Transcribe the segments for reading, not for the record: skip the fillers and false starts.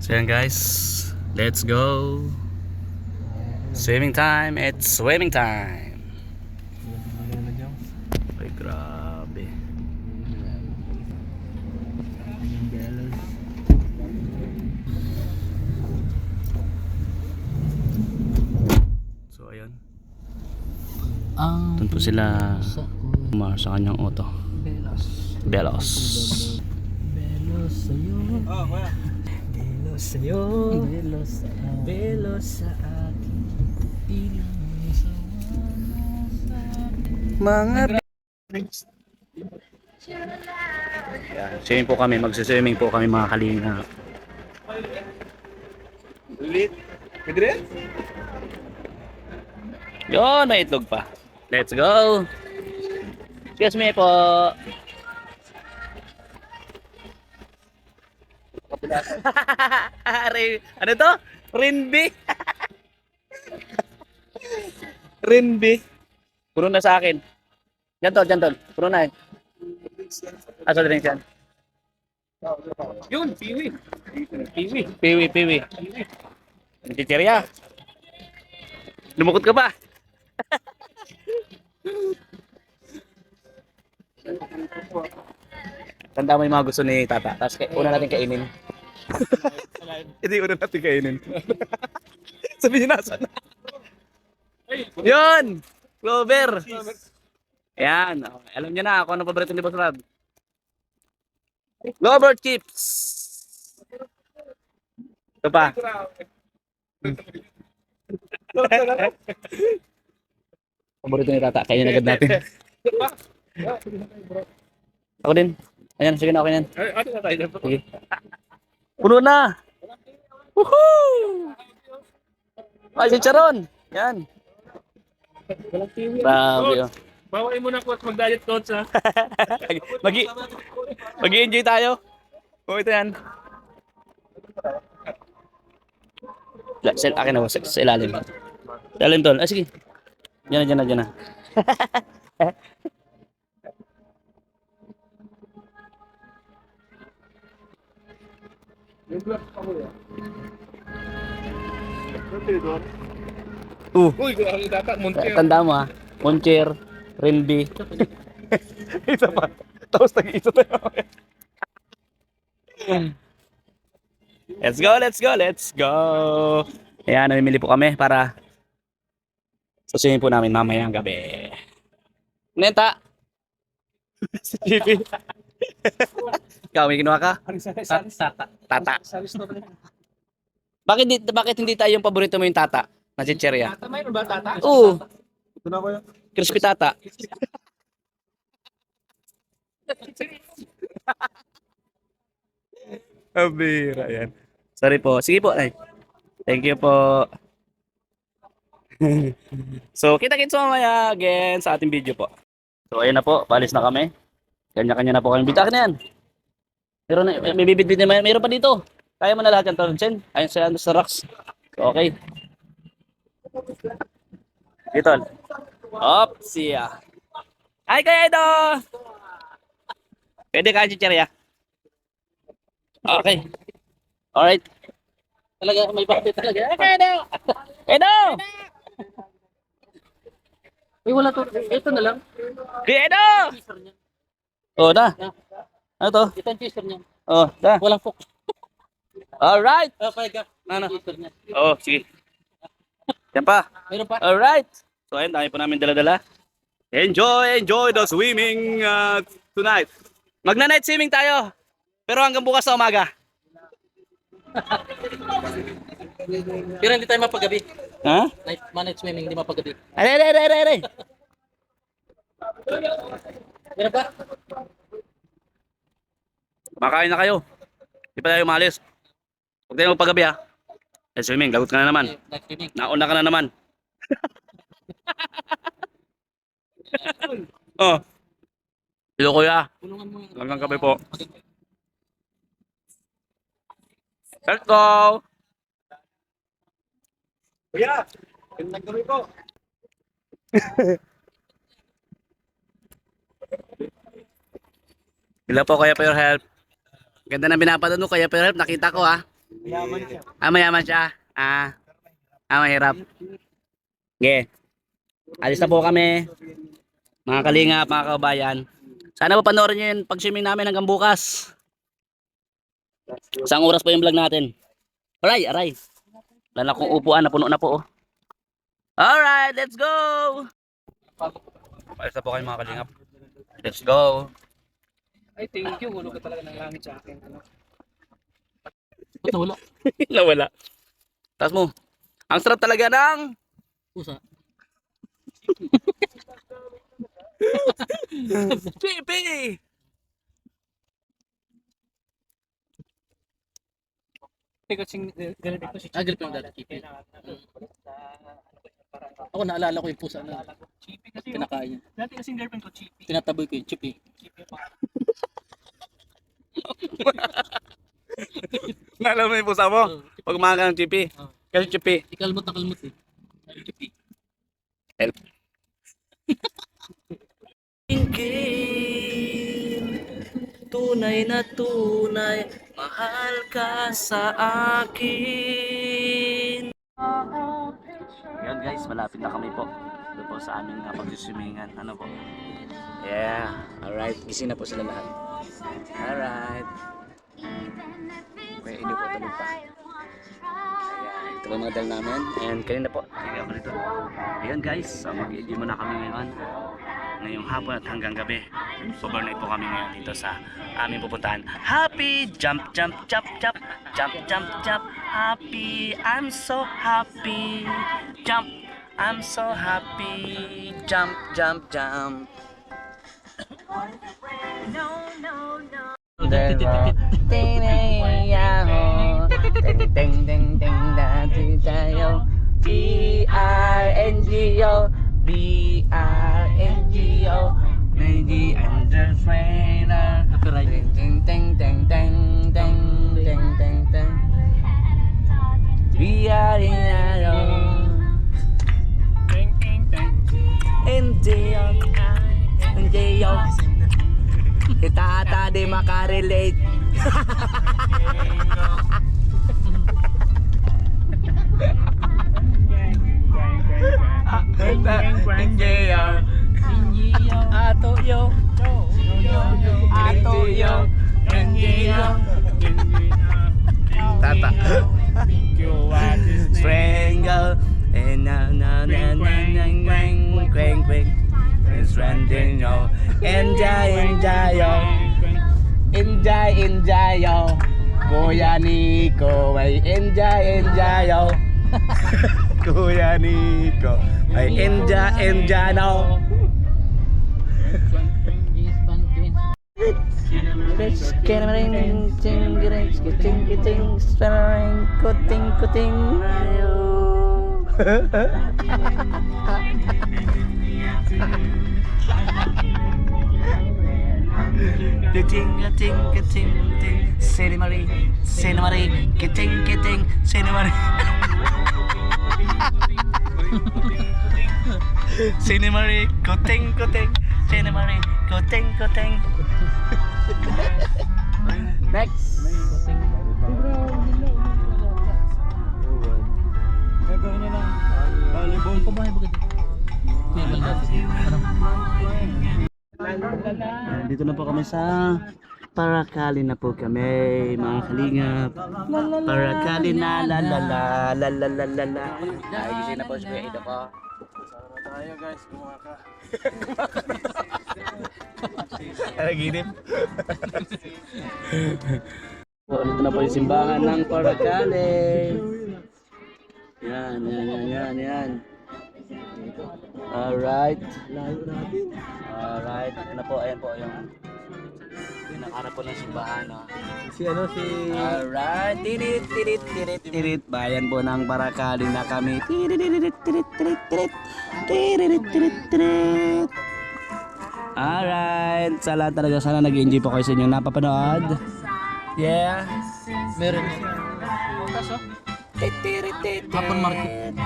So yan guys, let's go. Swimming time, it's swimming time. Ay grabe. So ayun, doon po sila umar sa kanyang auto. Belos. Belos sa'yo. Belos sa'yo. Belos sa akin. Di lang sawana sa akin. Mga yan, swimming po kami, magsiswimming po kami mga kalinga. Yun, may itlog pa. Let's go. Excuse me po. Ano to? Rinbi. Rinbi. Puno na sa akin. Diyan tol. Puno na eh. Asa drink yan? Yun, piwi. Piwi. Chichirya. Lumukot ka pa. Tanda mo yung mga gusto ni Tata. Tapos una natin kainin. Hindi una natin kainin. Sabi niyo nasa na. Yun! Clover! Ayan. Okay. Alam niyo na kung ano paborito ni Boss Rob. Clover chips! Ito pa. Paborito ni Tata. Kainin agad natin. Ako din. Ayan, sige na, okay na. Sige. Puno na! Woohoo! Ay, si Charon! Yan. Grabe oh. Bawain mo na coach, mag-diet coach ha. Mag-i-enjoy tayo. Oh, ito yan. Akin na, sa ilalim. Sa ilalim tol. Ah, sige. Diyan na. Uy, ang data, Montier. Tanda mo ah. Moncher, Rilby. Isa pa. Tapos nag-isa tayo. Let's go. Ayan, namimili po kami para susuyin po namin mamayang gabi. Neta. Si JP. Ikaw, may ginawa ka? Tata. Bakit hindi tayo yung paborito mo yung tata? Na chicherya. Tata, mayroon ba tata? Oo. Ito na ba yun? Crispy tata. Abira yan. Sorry po. Sige po. Ay. Thank you po. So, kita-kits mamaya again sa ating video po. So, ayun na po. Balis na kami. Kanya-kanya na po kami. Bitak na yan. Meron na, may bibit-bit na. Meron pa dito. Kaya mo na lahat yan, Tonchen. Ayun sa rocks. Okay. Dito. Op, siya. Ay, kaya ito. Pwede ka, chicherya. Okay. Alright. Talaga, may bakit talaga. Ay, kaya ito. Edo! Uy, wala to. Ito na lang. Kaya ito! Oh, na. Ano to? Ito ang chaser niya. Oh, na. Walang focus. Alright. Payag. Ano? Chaser niya. Oh, sige. Yan pa. Meron pa? Alright. So, ayun, dami po namin dala-dala. Enjoy the swimming tonight. Magna-night swimming tayo. Pero hanggang bukas sa umaga. Pero hindi tayo mapagabi. Ha? Night swimming, hindi mapagabi. Aray. Meron pa? Makain na kayo. Hindi pa tayo umalis. Huwag tayo magpagabi ha. Night swimming, lagot ka na naman. Night swimming. Nauna ka na naman. Oh. Hello kuya. Tulungan mo yung... Hanggang gabi po. Let's go. Kuya! Gandang gabi po. Hello po, Kuya for your help. Ganda na binapanood mo, Kuya for your help. Nakita ko ha. Yaman siya. Mayaman siya. Mahirap. Okay. Alis na po kami. Mga kalingap, mga kabayan. Sana po panoorin nyo yung pag-swimming namin hanggang bukas. Isang oras po yung vlog natin. Aray. Wala na akong upuan, napuno na po. Alright, let's go! Alis na po kayo mga kalingap. Let's go! Ay, thank you. Hulog ka talaga ng langit sa akin. Ba't nawala? Nawala. Taas mo. Ang sarap talaga ng... Pusa. Pipi! Ganito si Agal pa yung dati, Chippy. Ako naalala ko yung pusa na Chippy kasi kinakain niya. dati kasing girlfriend ko, Chippy. Tinataboy ko yung Chippy. Naalala mo yung pusa mo? Pag umaga ng chipi. Kasi chipi. Ikalmot na kalmot eh. Chippy. Tunay na tunay, mahal ka sa akin. Yan guys, malapit na kami po. Ito po sa aming pagsiswimingan. Ano po? Yeah, alright. Gising na po sila lahat. Alright. Okay, hindi po tulog pa. Ayan, ito po yung mga dal namin. And kanina po, hindi ako dito. Ayan guys, mag-i-enjoy muna kami ngayon. Ngayong hapon at hanggang gabi. Overnight po kami ngayon dito sa aming pupuntahan. Happy! Jump, jump, jump, jump. Jump, jump, jump. Happy! I'm so happy. Jump! I'm so happy. Jump, jump, jump. B-R-N-G-O B-R-N-G-O Maybe under trainer. Ting ting ting ting ting ting ting ting. We are in Indio. Itata di makarelate. Ato yo. Tata. Strangle and na quang. It's trending yo. Enjoy yo. Kuya Nico, ay enjoy yo. Kuya Nico, ay enjoy no. Kuting. Ting. Cinemari, kiting, cinemari. Cinemari, kuting, cinemari, kuting. Next. Gagawin niya ng volleyball. Pabahay ba ganda? Kuya Baldat. Dito na po kami sa Paracali na po kami, mga kalingap. Paracali na la. Ay, gising na po si Kuya Ido ko. Tayo guys, gumawa ka. Araginip. Dito na po yung simbahan ng Paracali. Yan. Alright. Ito na po, ayan po yung nakaharap po ng simbahan. No? Si Alright. Tirit. Bayan po ng Paracali na kami. Tirit. Alright. Sa lahat talaga, sana nag-enjoy po kayo sa inyong napapanood. Yeah. Meron yan. Kaso? Hapon market.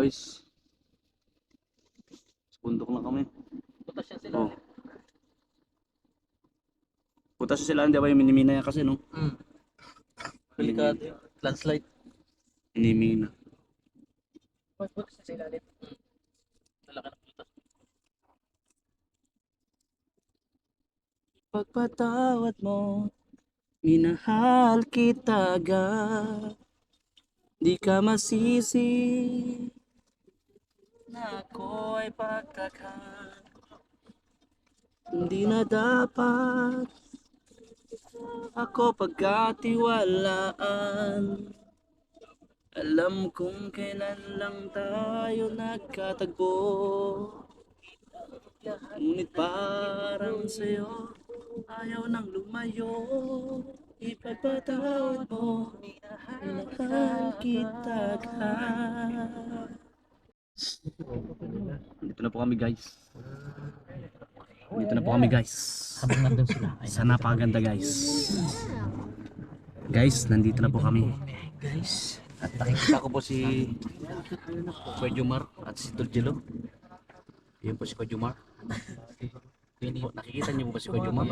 guys. Sa bundok na kami. Butas yan sila. Oh. Putas sila hindi ba yung minimina yan kasi no? Delikado yun. Landslide. Minimina. Mas butas sa ilalim. Talaka ng butas. Pagpatawad mo, minahal kita agad. Di ka masisi na ako'y pagtakhan. Hindi na dapat ako pagkatiwalaan. Alam kong kailan lang tayo nagkatagpo. Ngunit parang sa'yo ayaw nang lumayo. Ipagpatawad mo, minahal kita agad. Dito na po kami guys. Dito na po kami guys. Habang nandun sila. Sa napakaganda guys. Guys, nandito na po kami. Guys. At nakikita ko po si Kuya Jomar at si Tuljelo. Yan po si Kuya Jomar. Po, nakikita niyo po ba si Kuya Jomar?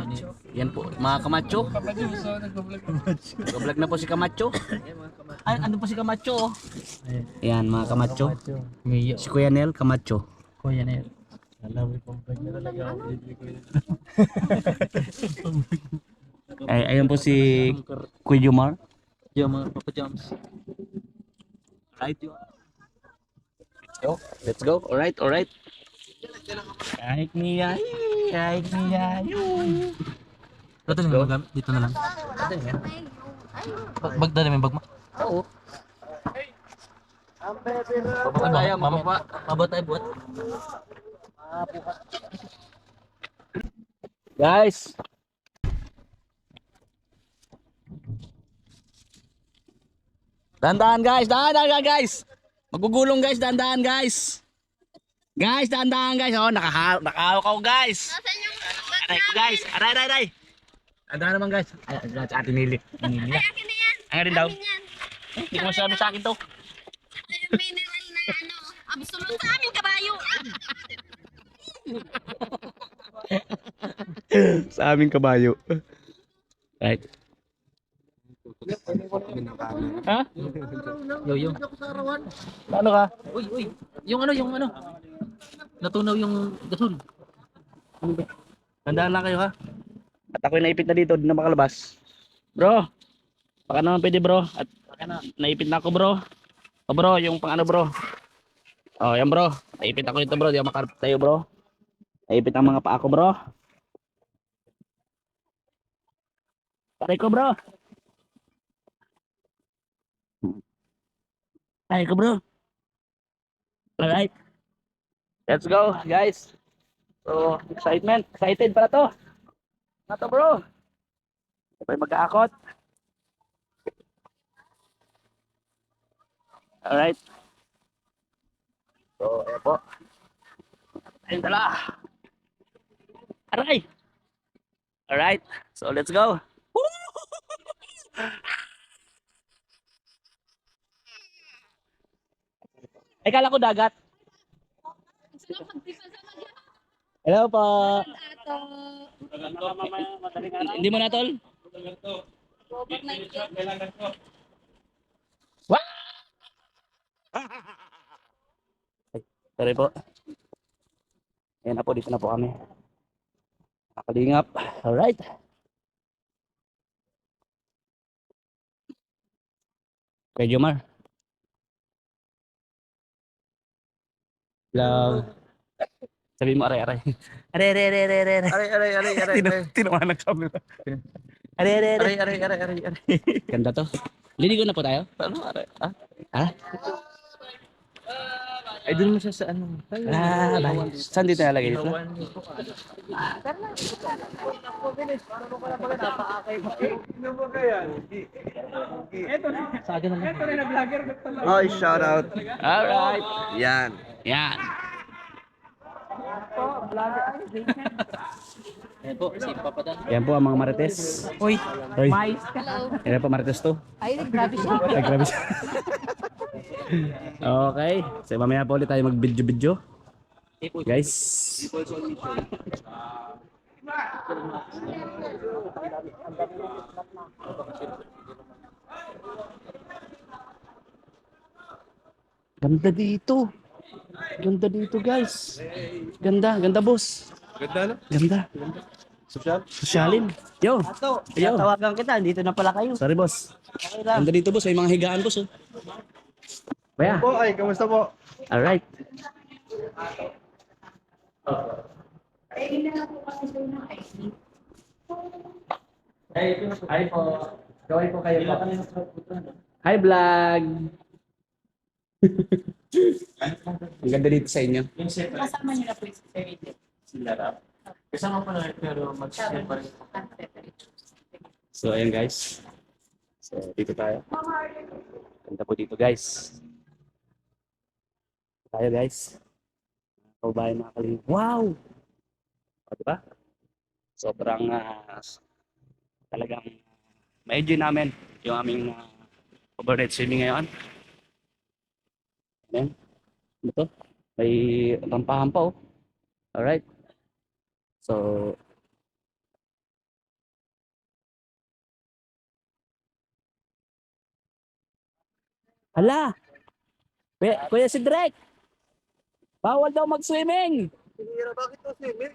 Yan po, mga kamacho. Nag-vlog na po si Kamacho. Ay, ano po si Kamacho? Yan, mga kamacho. Miyo. Si Kuya Nel, Kamacho. Kuya na yun. Ay, ayun po si Kuya Jomar. Yo mga Papa Joms. Right. Let's go. Alright, alright. Kahit niya, kahit niya. Dito na lang magamit. Dito na lang. Bag dali may bag mo. Oo. Baba tayo, mababa. Mababa tayo buhat. Guys. Dandan guys, dandan guys. Magugulong guys, dandan guys. Guys, dandan guys. Oh, nakahawak ako guys. Aray ko guys. Aray. Dandan naman guys. Ay, sa atin nili. Ay, akin na yan. Ay, rin daw. Akin yan. Hindi ko masabi sa akin to. Yung mineral na ano, absolute sa aming kabayo. Sa aming kabayo. Right. Ha? Yo. Ano ka? Uy. Yung ano. Natunaw yung gasol. Tandaan lang kayo ha. At ako'y naipit na dito, di na makalabas. Bro, baka naman pwede bro. At naipit na ako bro. O bro, yung pang ano bro. O yan bro, naipit ako dito bro, di ako makalapit tayo bro. Naipit ang mga paa ko bro. Taray ko bro. Taray ko bro. Alright. Let's go guys. So, excited para to. Nato bro. Sabay mag-aakot. Alright. So, ayan po. Ayun tala. Aray. Alright. So, let's go. Ay, kala ko dagat. Hello po. Hindi mo na tol? Wah! Sorry po. Ayan na po, dito na po kami. Nakalingap. Alright. Kuya Jomar. Hello. Sabi mo, aray. Aray. Tinawanan kami. Aray. Ganda to. Liligo na po tayo? Ano, aray? Ha? Ay, dun mo siya sa ano. Bye. Saan dito nalagay dito? Sa akin naman. Hi, shout out. Alright. Yan. Yan. Ayan po, si Papa Dan. Yan po ang mga marites. Uy, Hoy. mais ka. Hello. Yan po marites to. Ay, grabe siya. Ay, grabe siya. Okay. So mamaya po ulit tayo mag-video-video. Guys. Ganda dito. Ganda dito, guys. Ganda boss. Ganda no? Ganda. Social? Sosyalin. Yo. Ato, Yo. tawagan kita. Dito na pala kayo. Sorry, boss. Okay lang. Ganda dito, boss. May mga higaan, boss. Oh. Baya. Po, ay, kamusta po? Alright. Hi po. Kaway po kayo po. Hi, vlog. Ang ganda dito sa inyo. Kasama niyo na po yung security. Kasama pa na pero mag-share pa rin. So, ayan guys. So, dito tayo. Ganda po dito, guys. Tayo, guys. Kaubayan mga kalingap. Wow! O, diba? Sobrang talagang ma-enjoy namin yung aming overnight swimming ngayon. Ayan. Ano to? May rampahan pa, oh. Alright. So, hala! Kuya si Drake! Bawal daw mag-swimming! Bihira, bakit to swimming?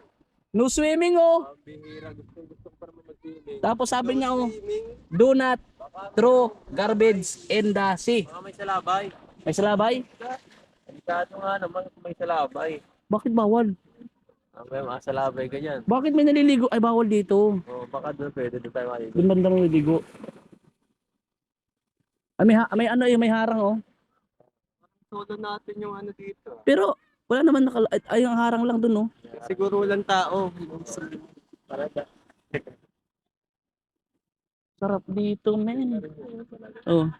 No swimming, oh! Bihira, gusto ko pa naman mag-swimming. Tapos sabi niya, oh, do not throw garbage in the sea. May salabay. May salabay? Delikado nga naman kung may salabay. Bakit bawal? May mga salabay ganyan. Bakit may naliligo? Ay, bawal dito. O, baka doon pwede doon tayo maligo. Doon banda naliligo. Ay, may ano yung may harang, oh. Solo natin yung ano dito. Pero, wala naman ay, yung harang lang doon, oh. Siguro walang tao. Sarap dito, men. Oh.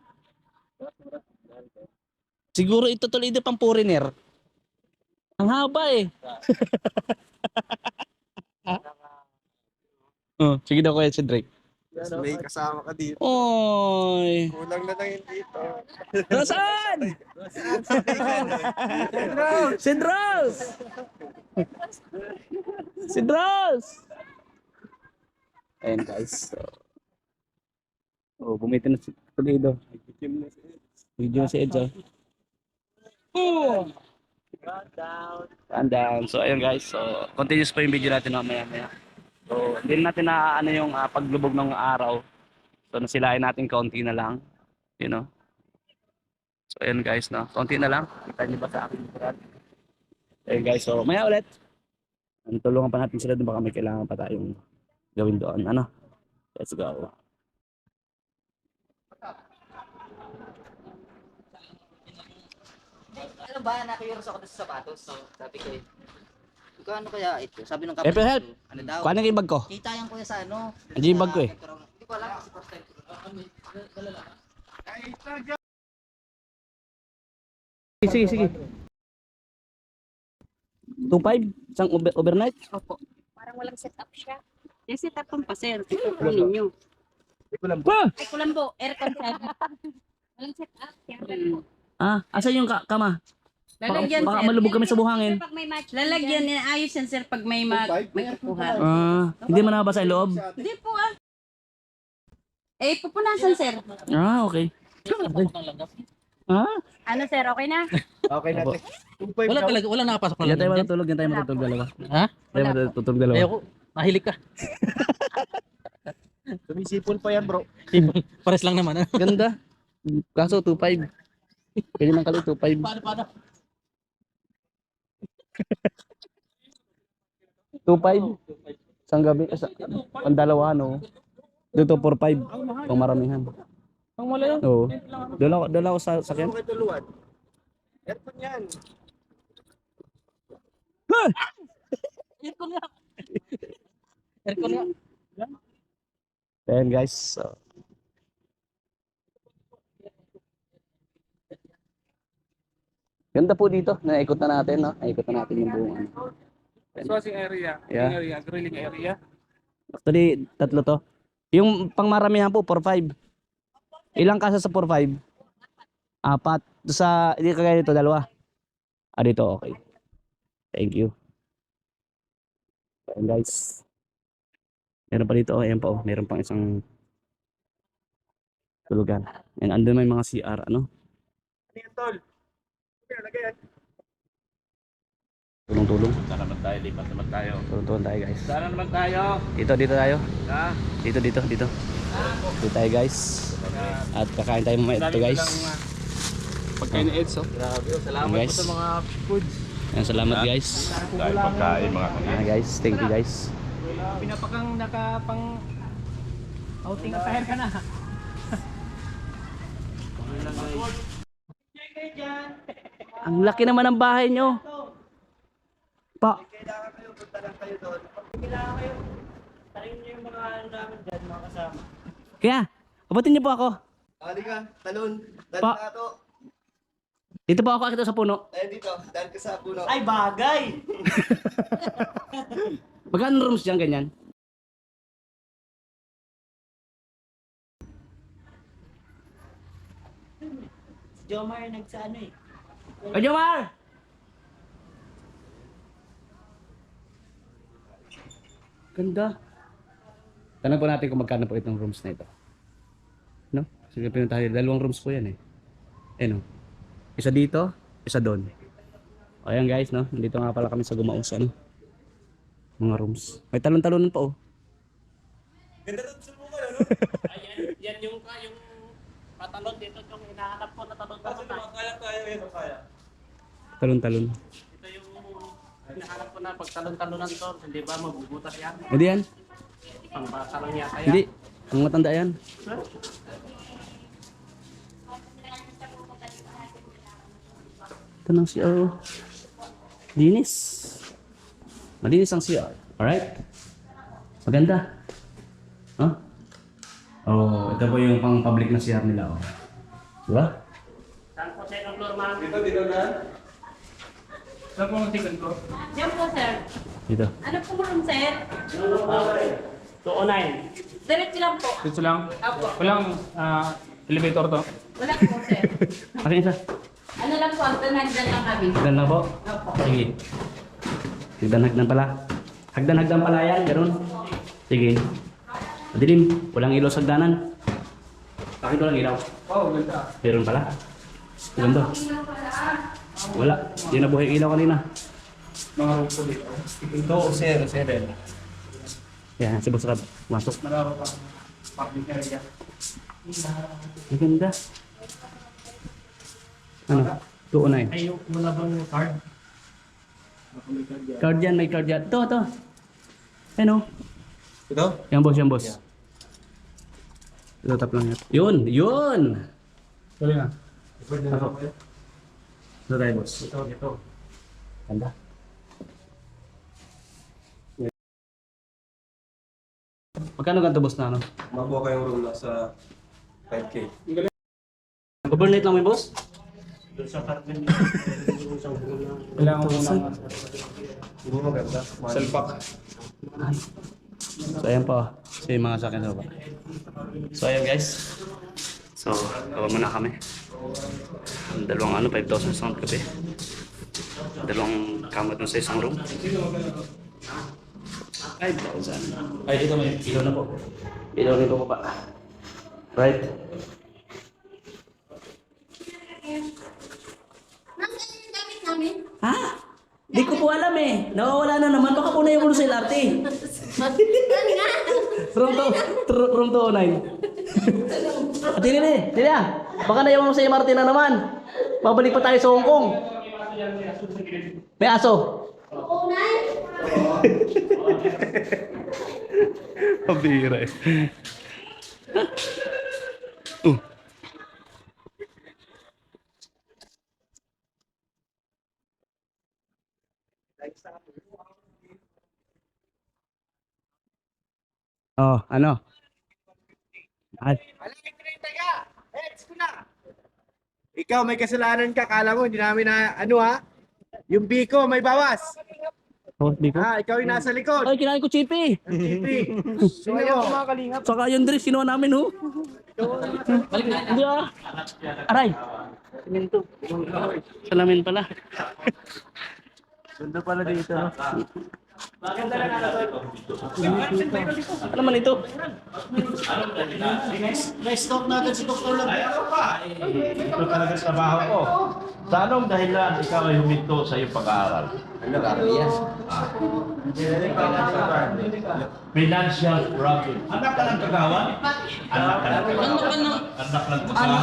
Siguro ito tuloy ito pang foreigner. Ang haba eh. Oh, sige daw kuya si Drake. May kasama ka dito. Oy. Kulang na lang yun dito. Nasaan? Si Dross! Si Dross! Ayan guys. So, bumiti na si Toledo. Video na si Edge. Calm down. So ayun guys. So continuous pa yung video natin mamaya. So hindi natin na ano yung paglubog ng araw. So nasilayan natin kaunti na lang. You know. So ayun guys, no. Kaunti na lang. Kita niyo ba sa akin? Ayun guys. So maya ulit. Tulungan pa natin sila doon, baka may kailangan pa tayong gawin doon. Ano? Let's go. Ano ba, nakiyuros ako sa sapatos. So, sabi ko ano kaya ito? Sabi nung April, help! ano daw? Kuha na yung bag ko. Kita yan kuya sa ano. Andiyan yung bag ko eh. Hindi ko alam kasi first time. Sige. 2.5? Isang overnight? Opo. Parang walang setup siya. Yung setup pa sir. Kunin nyo. Pa! Ay, kulambo. Aircon sir. Walang setup. Asa yung kama? Lalagyan Baka sir. malubog kami sa buhangin. Pag may match. Lalagyan niya. Ayos yan sir pag may kukuha. Hindi man nabasa yung loob? Hindi po ah. Eh, pupunasan sir. Okay. Ano sir, okay na? Okay Opo. natin. 2.5 Wala daw. talaga, wala nakapasok na Yan tayo lang. matutulog, yan tayo matutulog dalawa. Ha? Tayo matutulog dalawa. Ayoko, mahilig ka. Sumisipol pa yan bro. Pares lang naman. Ganda. Kaso 2.5. Pwede man kali 2.5. Paano? 2.5. Isang gabi. Pandalawa, no? Dito 4.5. Pang maramihan. Ang wala yun. Oo. Dala ko sa sakyan. Ano tuluan? Aircon yan. Aircon nga. Aircon nga. Ayan guys. So, ganda po dito. Naikot na natin, no? Naikot na natin yung buong ano. Swassing area. Yeah. Area. Grilling area. Actually, tatlo to. Yung pangmaramihan po, 4.5. Ilang kasa sa 4.5? Apat. Hindi kagaya dito, dalawa. Dito, okay. Thank you. Ayan guys. Meron pa dito, ayan pa meron pang isang tulugan. And andun may mga CR, ano? Ano yan, tol? Okay, lagay yan. Tulong-tulong. Saan naman tayo? Lipat naman tayo. Tulong-tulong tayo guys. Saan naman tayo? Dito tayo. Ha? Dito. Dito tayo guys. At kakain tayo mamaya dito guys. Pagkain ni Edso. Grabe, salamat Guys. po sa mga foods. Ayan, salamat guys. Dahil pagkain mga Ayan guys, thank you guys. Pinapakang nakapang outing attire ka na. Ang laki naman ng bahay nyo. Pa. Kailangan kayo, punta lang kayo doon. Kaya, abutin niyo po ako. Ali ka, talon. Dahil Pa. ka to. Dito po ako akito sa puno. Dito, dahil ka sa puno. Ay, bagay! Magkano rooms dyan ganyan? Jomar nagsaano eh. Kay Jomar! Ganda. Tanong po natin kung magkano po itong rooms na ito. No? Sige, pinuntahan tayo. Dalawang rooms po yan eh. No? Isa dito, isa doon. O ayan guys, no? Nandito nga pala kami sa Gumaos, ano? Mga rooms. May talon-talonan pa oh. Yan yung patalon dito yung hinahanap ko na talon-talon na. Talon-talon. Ito yung hinahanap ko na pag talon-talonan to, hindi ba mabubutas yan? Hindi yan. Pangbata lang yata yan. Hindi. Ang matanda yan. Ito ng CR. Oh. Linis. Malinis ang CR. Alright? Maganda. Huh? Oh, ito po yung pang public na CR nila. Oh. Diba? Saan po sa ilang floor, ma'am? Dito na. Saan po ang second floor? Diyan po, sir. Dito. Ano po room, sir? 209. Diretso lang po. Dito lang? Opo. Walang elevator to? Wala po, sir. Akin isa. Ano lang po, hagdan lang kami. Hagdan na po. Opo. Sige. Hagdan pala. Hagdan pala yan. Ganun. Sige. Madilim. Walang ilaw sa hagdanan. Bakit walang ilaw? Oh, ganda. Meron pala. Ganda. Wala. Hindi na buhay ilaw kanina. Mga room po dito. Ito, 0-7. Yan, si Boss Rab. Masok. Mararo pa. Public area. Ang ganda. Ano? 209. Ay, wala bang card? Card yan, may card yan. Ito. Ano? Ito? Yan boss. Ito tap lang yan. Yun! Sorry na. Ako. Ito tayo boss. Ito. Ganda. Magkano ganito boss na ano? Makuha kayong room na sa 5K. Overnight lang may boss? Kailangan ko muna. Hindi maganda. Salpak. So ayan pa. So yung mga sakin sa baba. So ayan guys. So gawa muna kami. Dalawang 5,000 sound kape. Dalawang kama dun sa isang room. 5,000. Ay dito may ilaw na po. Ilaw nito pa. Right. Nasaan yung gamit namin? Ha? Di ko po alam eh. Nawawala na naman. Baka po na yung ulo sa LRT. Room 209. At Tili ah. Baka na yung sa MRT na naman. Babalik pa tayo sa Hong Kong. May aso. Oo, Nay. Pabira eh. Oh, ano? Ikaw, may kasalanan ka. Kala mo, hindi namin na, ano ha? Yung biko, may bawas. Oh, di ko. Ikaw yung nasa likod. Ay, kinain ko chipi. TV. So, ayun. Saka yung dress, kinuha namin, ho. Hindi ah. Aray. Siminto. Salamin pala. Ganda pala dito, no? Ano naman ito? Na-stop natin si Dr. Lang. Ito talaga sa trabaho ko. Sa anong dahilan ikaw ay huminto sa iyong pag-aaral? Financial problem. Anak ka ng kagawa? Anak ka ng kagawa. Anak ng kagawa.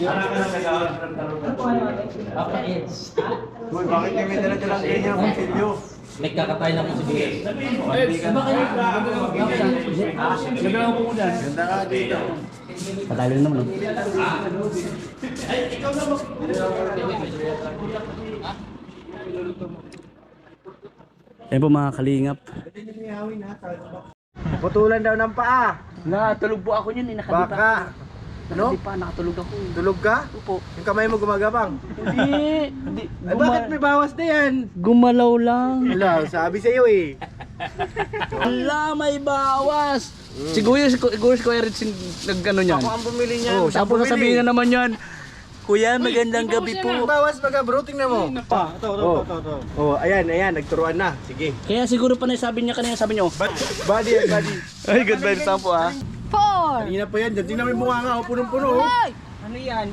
Anak ka ng kagawa. Uy, bakit kami dala-dala sa inyo ng video? Nagkakatay na ko si Bigay. Ganda ka dito. Patalo naman. No? Ayan po mga kalingap. Putulan daw ng paa. Natulog po ako yun. Baka. Ano? Hindi pa, nakatulog ako. Tulog ka? Opo. Yung kamay mo gumagapang. Hindi. Ay, bakit may bawas na yan? Gumalaw lang. Wala, sabi sa'yo eh. Wala, may bawas. Siguro si Kuya Rich nag-ano niyan. Ako ang bumili niyan. Oh, tapos sasabihin na naman yan. Kuya, magandang gabi po. Bawas baga bro, tingnan mo. Ito. Oh, ayan, nagturuan na. Sige. Kaya siguro pa sabi niya kanina, sabi niyo. Body. Ay, good vibes lang po ha. Kanina pa yan, dyan. Tingnan mo yung bunganga, punong-puno. Ano yan?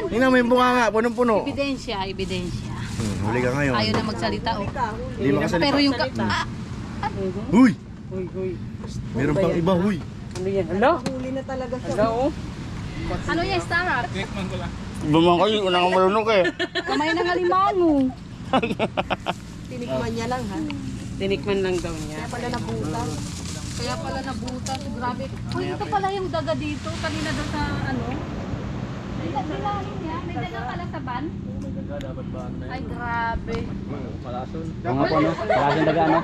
Tingnan mo yung bunganga, punong-puno. Ebidensya. Huli ka ngayon. Ayaw na magsalita, oh. Hindi makasalita. Pero yung Huy! Meron pang iba, huy. Ano yan? Hello? Hello? ano yan, Starap? Bumang kayo, una kang marunong kayo. Kamay ng alimango. Tinikman lang daw niya. Kaya pala nabutas. Grabe. Uy, ito pala yung daga dito. Kanina doon sa ano. May daga pala sa ban. Ay, grabe. Oo nga po, no? Malaking daga, no?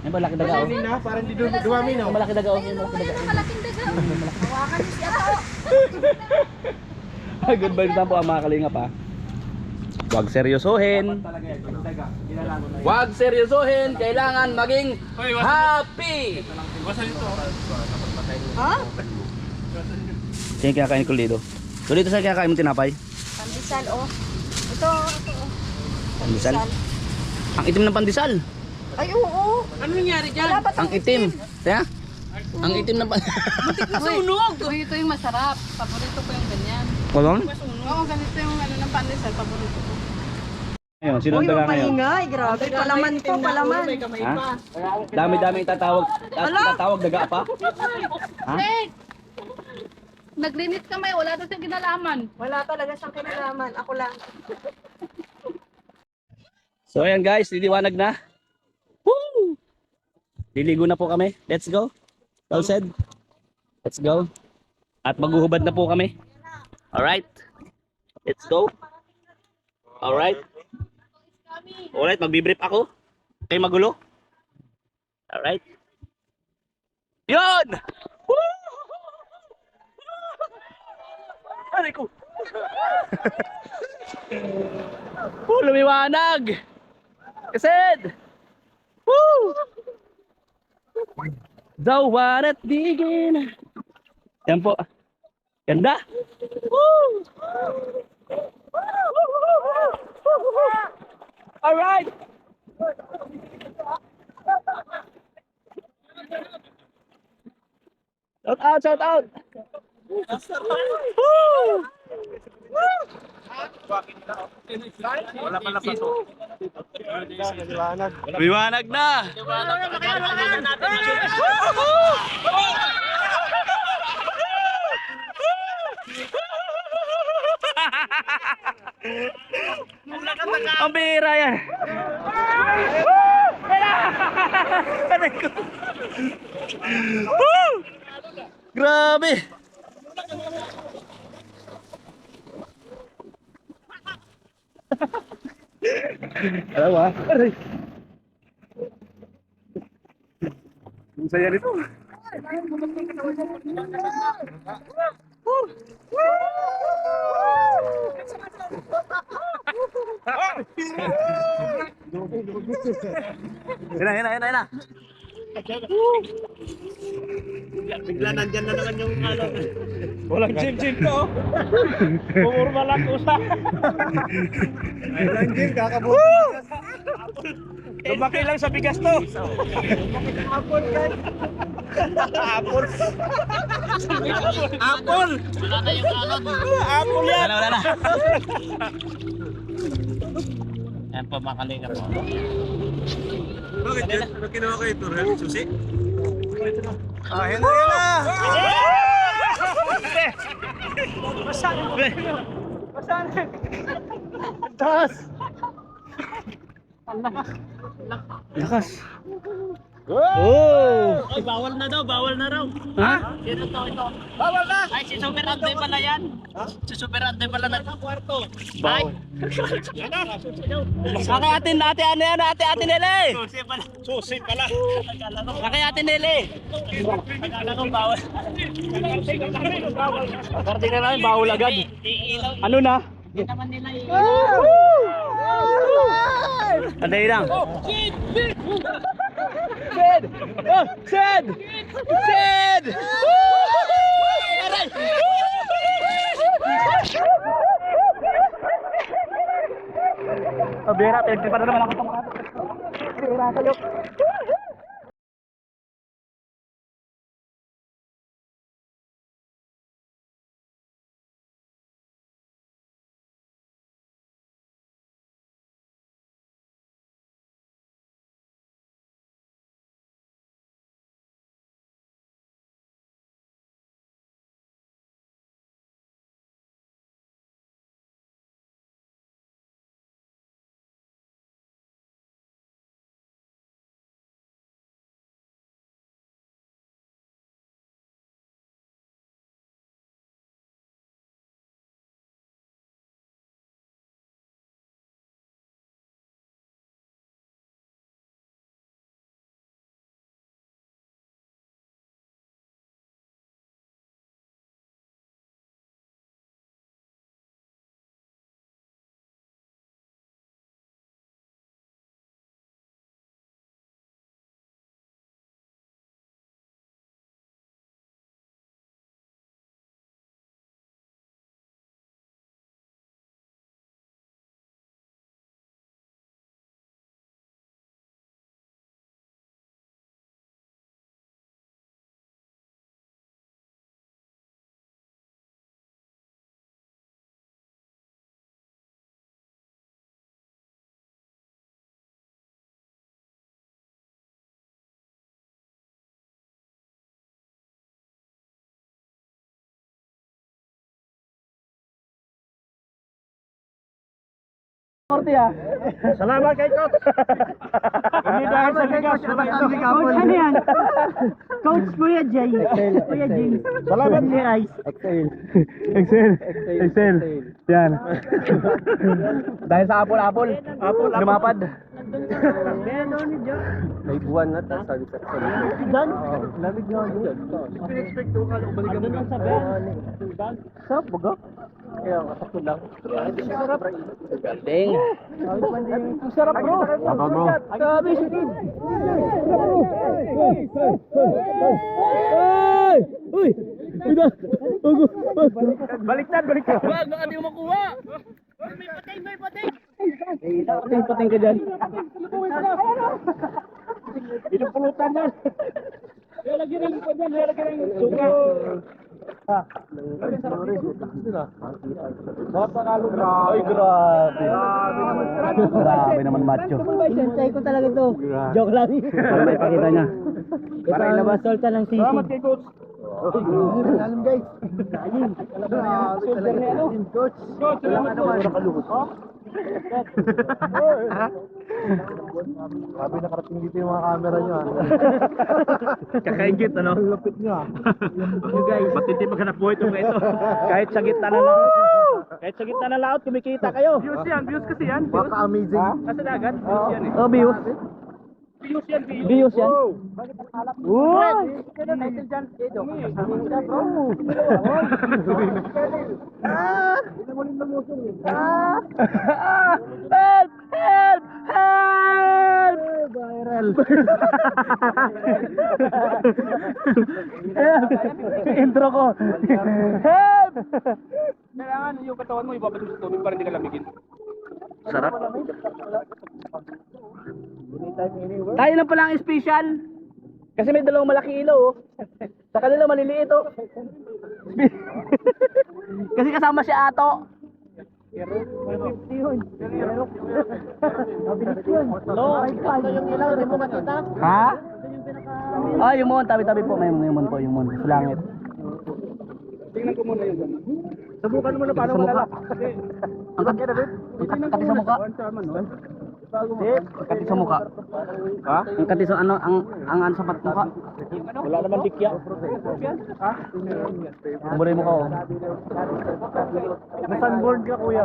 Yan ba, laki daga, oh? Kanina, parang di duwami, no? Malaki daga, oh. Malaki daga. Ayun, malaking daga. Hawakan niyo siya. Ay, good vibes lang po ang mga kalingap, ha? Huwag seryosohin. Huwag seryosohin. Kailangan maging happy. Ha? Saan yung kakain ko dito? So dito saan kakain mo tinapay? Pandesal, oh. Ito. Pandesal? Ang itim ng pandesal. Ay, oo. Ano nangyari dyan? Wala pa Ang itim. Kaya? Ang itim ng pandesal. Masunog! Uy, ito yung masarap. Paborito ko yung ganyan. Kolon? Oo, ganito yung ano ng pandesal. Paborito ko. Ayun, sino ang daga ngayon? Grabe, palaman to, palaman. Ha? Dami-dami itatawag. Tatawag daga pa? Ha? Hey! Naglinit kamay, wala daw siyang ginalaman. Wala talaga siyang kinalaman. Ako lang. So ayan guys, liliwanag na. Woo! Liligo na po kami. Let's go. All said. Let's go. At maghuhubad na po kami. Alright. Let's go. Alright. Alright, magbibrief ako. Kayo magulo. Alright. Yun! Woo! Aray ko. Lumiwanag. Kased. Woo! Dawan at digin. Yan po. Ganda. Woo! Alright. Shout out, shout out. Woo! Wala pala pa to. Liwanag na. Ang bihira yan. Aray ko. Grabe. Alam mo, aray. Ang saya nito. Hina. Bigla nandyan na naman yung ano. Walang gym to. Pumurma lang usa. Walang gym, kakabuti. Lumaki lang sa bigas to. Apple guys. Apple. Apple. Wala na yung alon. Apple yan. Wala na. Yan po mga kalingap po. Bakit yan? Ano ginawa kayo ito? Susi? Ah, yan na. Masan? Taas. Lakas. Oh! Ay, bawal na daw, bawal na raw. Ha? Sino to ito? Bawal na! Ay, si Super Ante pala yan. Si Super Ante pala na kwarto. Bawal. Kaya ate ano yan, ate Nele. Susi pala. Susi pala. Kaya ate Nele. Akala ko bawal. Karting na namin, bawal agad. Iilaw. Ano na? Hindi naman nila Anday lang. Sid! Oh, Sid! Sid! Aray! Oh, bira, pinagtripan na naman ako itong mga bira kayo. Salamat kay Coach. Kami dahil sa bigas. Coach, ano yan? Coach Kuya Jay. Kuya Jay. Salamat. Rice. Excel. Yan. Dahil sa apple. Lumapad. May buwan na ta sa Dan. Lamig na yun. Expect ko ka balikan mo. Sa bugo. Kaya kasakot lang. Sarap. Galing. Sarap bro. Bro. Grabe si Kid. Uy! Baliktad. Wag, baka di mo makuha. Pating ka dyan. Pinupulutan yan. Lagi rin suka. Ay, grabe. Grabe naman macho. Hintay ko talaga to. Joke lang. Para may pakita niya. Para ilabas solta ng sisig. Salamat kay Coach. Alam guys. Shoulder ni ano? Coach. Salamat naman. Sabi nakarating dito yung mga camera nyo. Kakaingit, ano? Lupit nyo. You guys, ba't hindi maghanap buhay itong ito? Kahit sa gitna na laot. Kahit sa gitna na laot, kumikita kayo. Views kasi yan. Baka amazing. Nasa dagat. Views yan eh. Oh, views. Views yan. Views yan. Wow! Help! Help! Help! Viral. Intro ko. Help! Kailangan yung katawan mo ibabalik sa tubig para hindi ka lamigin. Sarap. Tayo lang pala ang special. Kasi may dalawang malaki ilaw oh. Sa kanila maliliit oh. Kasi kasama si Ato. Ha? Ah, yung mon, tabi-tabi po, may mon po, yung mon, sa langit. Tingnan ko muna yung subukan mo na paano malala. Ang kati sa mukha. Kati sa mukha. Ha? Ang kati sa ano, ang sa mukha. Wala naman dikya. Ha? Mura yung mukha oh. Sunboard ka, kuya.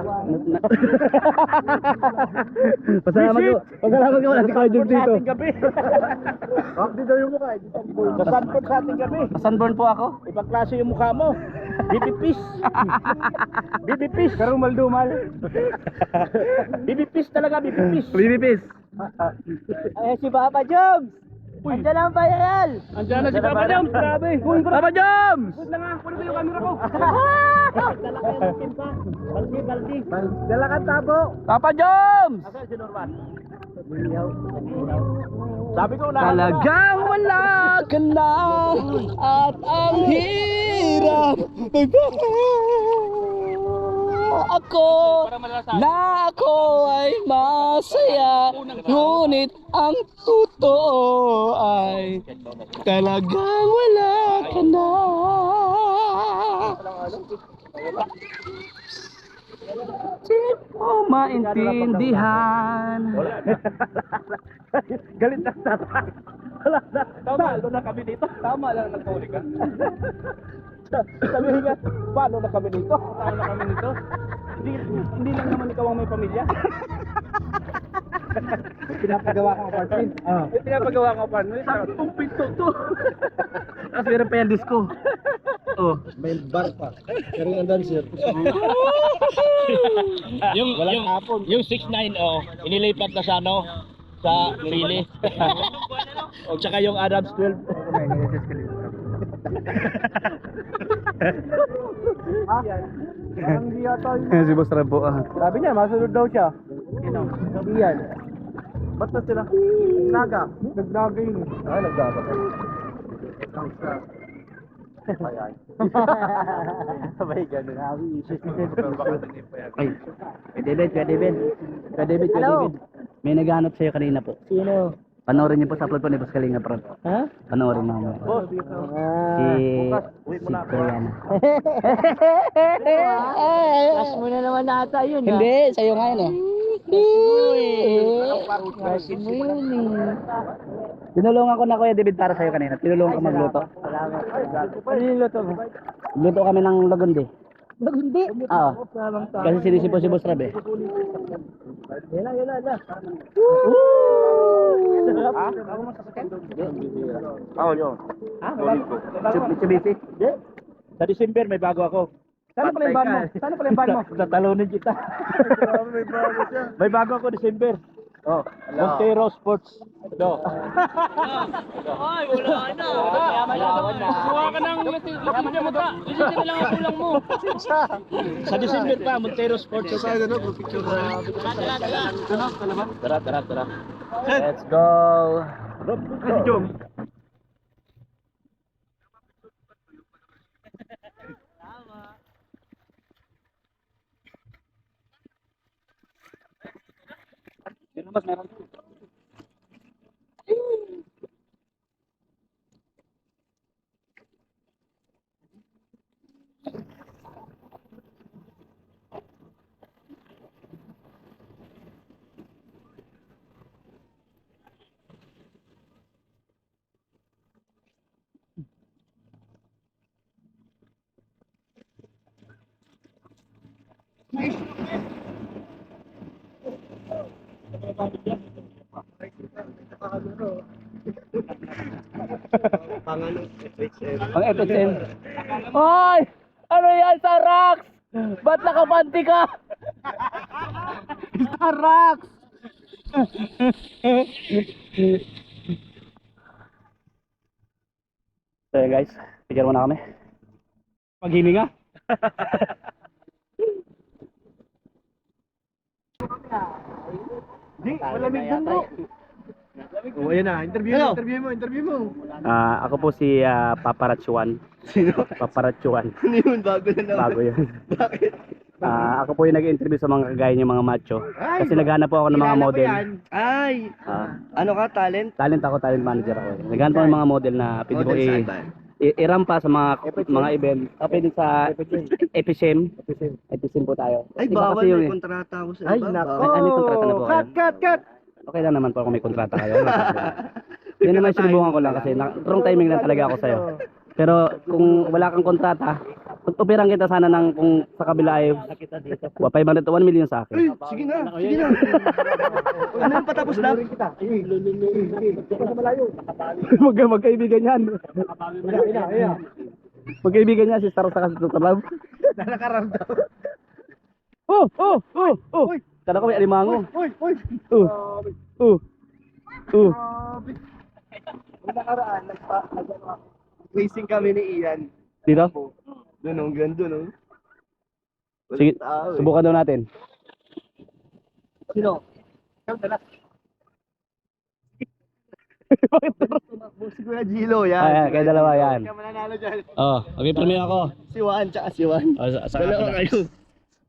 Pasalamat ko. Pasalamat ko wala si Cardiff dito. Hindi daw yung mukha. Sunburn sa ating gabi. Sunburn po ako. Ibang klase yung mukha mo. Bibipis. Bibipis. Karong maldumal. Bibipis talaga, bibipis. Bibipis. Ay, si Papa Joms! Andiyan ang viral! Andiyan na si Papa Joms, grabe. Papa Joms! Good na nga, kunin ko yung camera ko. Dala kayo ng timpa. Baldi. Dala kang tabo! Papa Joms! Asan si Norman? Sabi ko na. Talagang wala ka na at ang hirap ako na ako ay masaya, ngunit ang totoo ay talagang wala ka na. Di mo maintindihan. Galit na sa wala na. Paano na kami dito? Tama lang nagpuli ka. Sabihin nga, paano na kami dito? Paano na kami dito? Hindi lang naman ikaw ang may pamilya. Pinapagawa kang apartment. Pinapagawa ko pa. Saktong pinto to. Tapos meron pa yung disco. Oh. May bar pa. Pero yung dancer. yung 6'9" oh, inilipat na sa ano, sa Pili. O tsaka yung Adams 12. Parang di ata yun. Si Boss Rambo ah. Sabi niya, masunod daw siya. Sabi yan. Ba't na sila? Naga. Nagnaga yun. Ah, nagnaga. Sabay ganun. Ay, Kuya David. May naghanap sa'yo kanina po. Sino? Panoorin niyo po sa upload po ni Boss Kalinga Prod. Ha? Panoorin mo. Si Koreana. Cash mo na naman nata yun. Hindi, sa'yo nga yun eh. Cash mo yun eh. Tinulungan ko na Kuya David para sa'yo kanina. Tinulungan ko magluto. Ano yung luto mo? Luto kami ng lagundi. Hindi. Oo. Kasi sinisipo si Boss Rab eh. Yan na. Ha? Ako masasakit? Ako yun. Ha? Mitsubishi? Sa December may bago ako. Sana pala yung ban mo? Sana pala yung ban mo? Tatalunin kita. May bago ako December. Oh, Montero Sports. Do. Ay, wala na. Kuha ka ng lisensya mo ta. Lisensya na lang ang kulang mo. Sa December pa, Montero Sports. Dala. Tara. Let's go! Kasi Jom. Meron. Pang FXM. Hoy! Ano yan sa rocks? Ba't nakapanti ka? sa rocks! So yun guys, picture muna kami. Paghininga. Di, malamig dun bro. Oh, ayan na. Interview mo. Ako po si Paparatsuan. Sino? Paparatsuan. Ano yun? Bago na naman. Bago yun. Bakit? Ako po yung nag-interview sa mga kagaya niyo mga macho. Kasi naghanap po ako ng mga model. Ay! Ano ka, talent? Talent manager ako. Naghanap po ng mga model na pwede ko i-rampa sa mga event. Pwede sa Epicem. Epicem po tayo. Ay, Iba bawal kasi may yun kontrata ako sa Ay, iba. nako. May kontrata na po kayo? Cut! Okay lang naman po kung may kontrata kayo. Yun naman sinubukan ko lang kasi wrong timing lang talaga ako sa'yo. Pero kung wala kang kontrata, operahan kita sana ng kung sa kabila ay 500 to 1 million sa Ay, akin. sige na. Ano yung patapos na? Magkaibigan yan. Magkaibigan niya si Star sa kasi Dr. Love. Nakaramdam. Oh! Kada ko may alimango. Uy! Ang nakaraan, racing kami ni Ian. Dito? Doon, ang ganda, no? Sige, subukan daw natin. Sino? Si Kuya Gilo, yan. Ayan, kayo dalawa yan. Kaya mananalo dyan. Okay, premium ako. Si Juan, tsaka si Juan. Sa Dalawa kayo.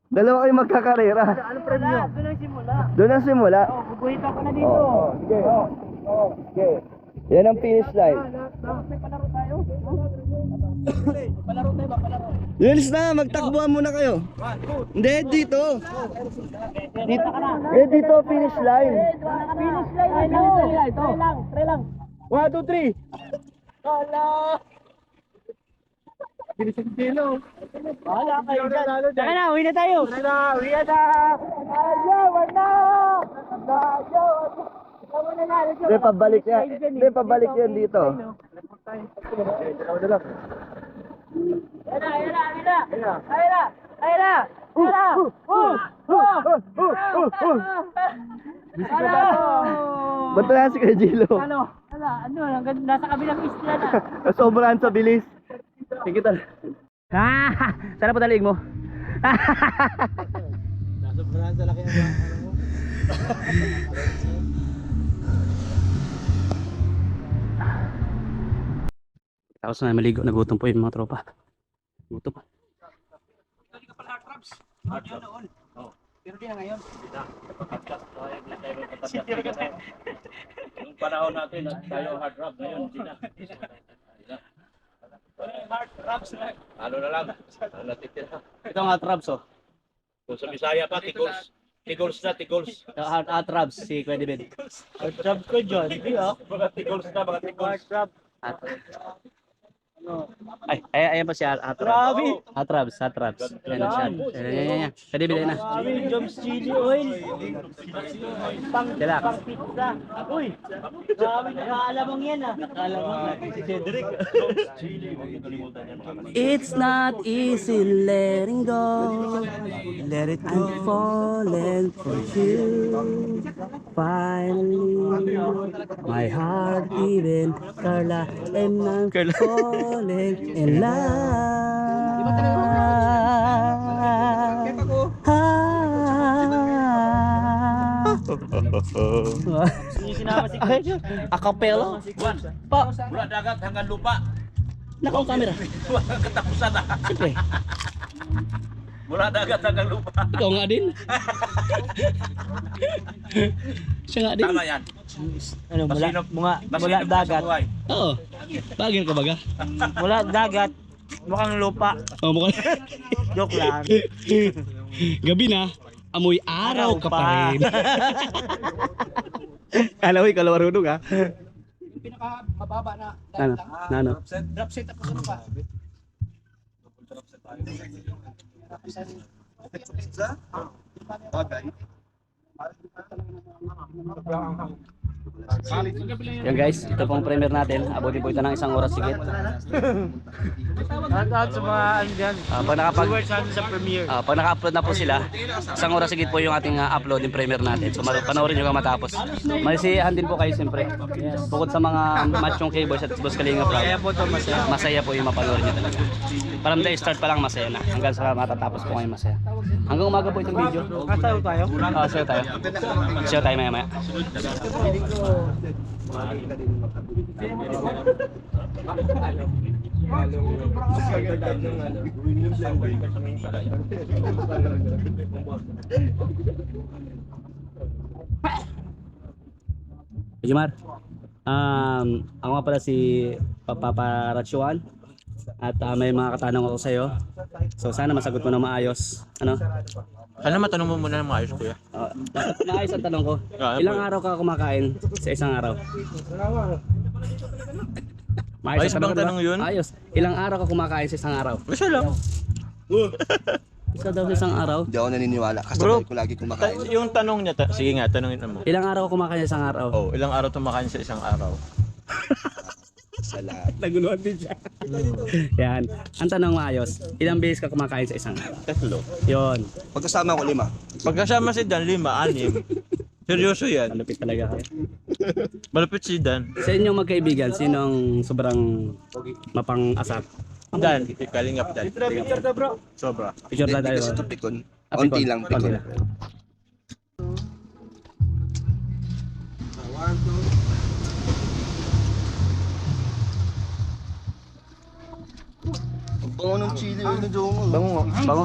Dalawa kayo magkakarera. Ano premyo? Doon ang simula. Bubuhitan ko na dito. Sige. Yan ang finish line. Yulis na, magtakbuhan muna kayo. Hindi, dito. Dito, finish line. Try lang. 1, 2, 3. Bahala kayo dyan. Saka na, uwi na tayo. Hindi, pabalik yan. Hindi, pabalik yan dito. Ba't na si Kuya Gilo? Nasa kabilang isla na. Sobrahan sa bilis. Sige tal. Sana po dalig mo. Tapos na maligo, nagutom po yung mga tropa. Gutom. Pero di na ngayon. Yung panahon natin, tayo hard rock ngayon, hindi na. Hard raps na. Ano na lang, ano natitira. Ito ang Atrabs oh. Kung sa Bisaya pa, Tigols na, Tigols. Atrabs si Kuya David. Trap ko dyan. Mga Tigols na, mga Tigols. Ayan pa si Atrabs. Atrabs. Ayan na siya. Ayan. Kuya David, ayan na. Jobs chili oil. Relax. Pang pizza. Uy! Grabe, nakaalamang yan ah. Nakaalamang. Si Cedric. It's not easy letting go. Let it go. I'm falling for you. Finally, my heart even Carla and I'm falling in love. Sinama si Acapella? Pa, mula dagat hanggang lupa. Naka ang camera. Walang katapusan na. Siyempre. Mula dagat hanggang lupa. Ikaw nga din. Siya nga din. Tama yan. Ano, mula Masinop ka sa dagat. buhay. Oo. Bagay ka baga? Mula dagat. Mukhang lupa. Oh, mukhang... Joke lang. Gabi na, amoy araw ka pa rin. Alam mo, ikaw marunong ha? Yung pinakamababa na Ano? drop set ako sa lupa. Yan guys, ito pong premiere natin. Abutin po ito ng 1 oras sigit. Shoutout sa mga ano dyan. Pag nakapag Viewers natin sa premiere. pag naka-upload na po sila, isang oras higit po yung ating upload yung premiere natin. So panoorin nyo ka matapos. Malisiyahan din po kayo siyempre. Bukod sa mga machong K-boys at Boss Kalinga Kaya Proud, po ito masaya. masaya po yung mapanoorin nyo talaga. Parang day start pa lang masaya na. Hanggang sa matatapos po ngayon masaya. Hanggang umaga po itong video. Kasayo tayo? Sayo tayo. Sayo tayo maya maya. Jumar, ako nga pala si Papa Ratsuan at may mga katanong ako sa'yo. So sana masagot mo na maayos. Ano? Sana matanong mo muna ng maayos, kuya. Maayos ang tanong ko. Ilang araw ka kumakain sa isang araw? Ayos ang bang tanong yun? Ayos. Ilang araw ka kumakain sa isang araw? Isa lang. Isa daw sa isang araw. Hindi ako naniniwala kasi Bro, ko lagi kumakain. Yung tanong niya, sige nga, tanongin mo. Ilang araw ka kumakain sa isang araw? Oh, ilang araw tumakain sa isang araw? Salamat. Naguluhan din siya. Yan. Ang tanong maayos, ilang beses ka kumakain sa isang araw? 3. Yon. Pagkasama ko 5. Pagkasama si Dan, 5, 6. Seryoso yan. Malupit talaga kayo. Malapit si Dan. Sa inyong magkaibigan, sino ang sobrang mapang-asap? Dan, kalingap Dan. Sobra. Picture na tayo. Kasi ito pikon. Konti lang pikon. Ang bango ng chili ni Jongo. Bango.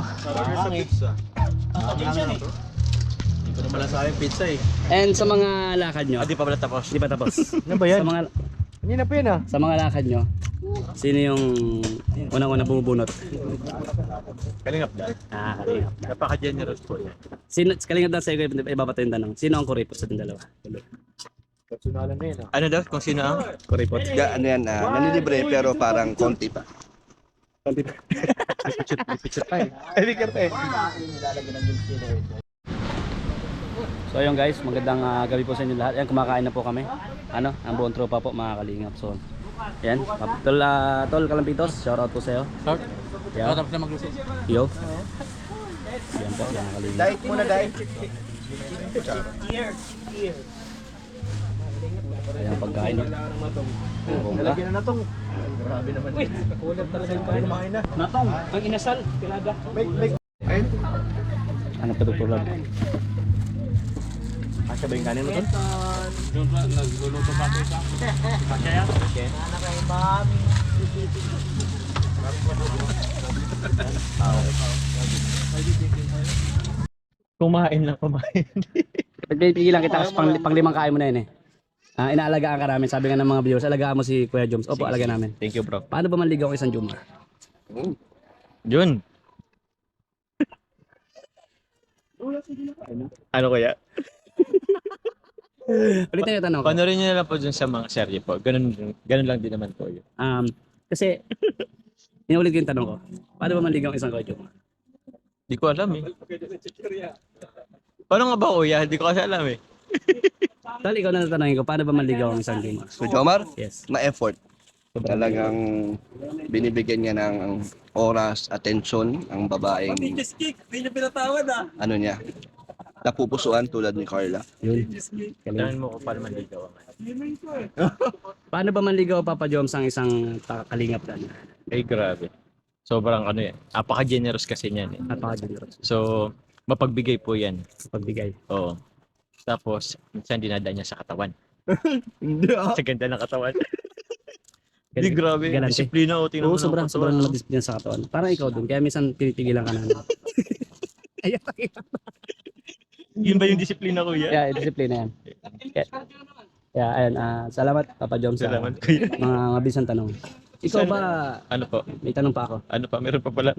Hindi ko naman lang sa akin pizza eh. And sa mga lakad nyo, Di pa pala tapos. di pa tapos. Ano ba yan? Sa mga Kanina pa yan ah. sa mga lakad nyo, sino yung unang-una bumubunot? Kalingap Dan. Kalingap. Napaka-generous po yan. Sino, kalingap na sa'yo, ibabato yung tanong. Sino ang kuripot sa ating dalawa? Personalan na yun ah. Ano daw? Kung sino ang? Kuripot. Ano yan, nanilibre pero parang konti pa. Picture pa eh. So ayun guys, magandang gabi po sa inyo lahat. Ayan, kumakain na po kami. Ano, ang buong tropa po mga kalingap. So, ayan, Tol Kalampitos, shoutout po sa'yo. Yeah. Tapos na magluto. Yo. Ayan po, mga kalingap. Diet muna, diet. Ayan, pagkain. No? Bongga. Lagyan na natong. Grabe naman. Kulat talaga yung kumain na. Natong, ang inasal, pilada. Ano pa ito program? Kasya ba yung kanin mo, Tol? Nagluluto pa ito. Kaya? Kumain lang, kumain. Pagpipigilan kita kasi pang-limang kain mo na yun eh. Inaalagaan ka namin, sabi nga ng mga viewers, alagaan mo si Kuya Joms. Opo, alagaan namin. Thank you, bro. Paano ba manligaw ang isang Jomar? Yun. Ano kaya? Ulitin yung tanong ko. Panorin niyo na lang po dun sa mga serye po. Ganun lang din naman po yun. Kasi, inulit ko yung tanong ko. Paano ba manligaw ang isang Kuya Jomar? Di ko alam eh. Paano nga ba kuya? Di ko kasi alam eh. Tol, ikaw na natanongin ko, paano ba manligaw ang isang Jomar? So, Jomar, Yes. ma-effort. Talagang binibigyan niya ng oras, atensyon ang babaeng ano niya, napupusuan tulad ni Carla. Yun. Tangan mo ko paano manligaw ang Paano ba manligaw, Papa Joms, ang isang kalingap dan? Ay grabe. Sobrang ano yan. Apaka-generous kasi niyan eh. Napaka-generous. So, mapagbigay po yan. Pagbigay. Oo. Tapos, minsan dinadaan niya sa katawan. Hindi Sa ganda ng katawan. Hindi grabe. Galante. Disiplina o tingnan Oo, mo ng sobrang katawan, no? disiplina sa katawan. Parang ikaw dun, kaya minsan pinipigilan ka na. Yun ba yung disiplina kuya? Yeah, disiplina yan. Yeah, ayan. Salamat, Papa Joms. Salamat kuya. Mga mabisang tanong. Ikaw ba, Ano po? may tanong pa ako. Ano pa? Meron pa pala?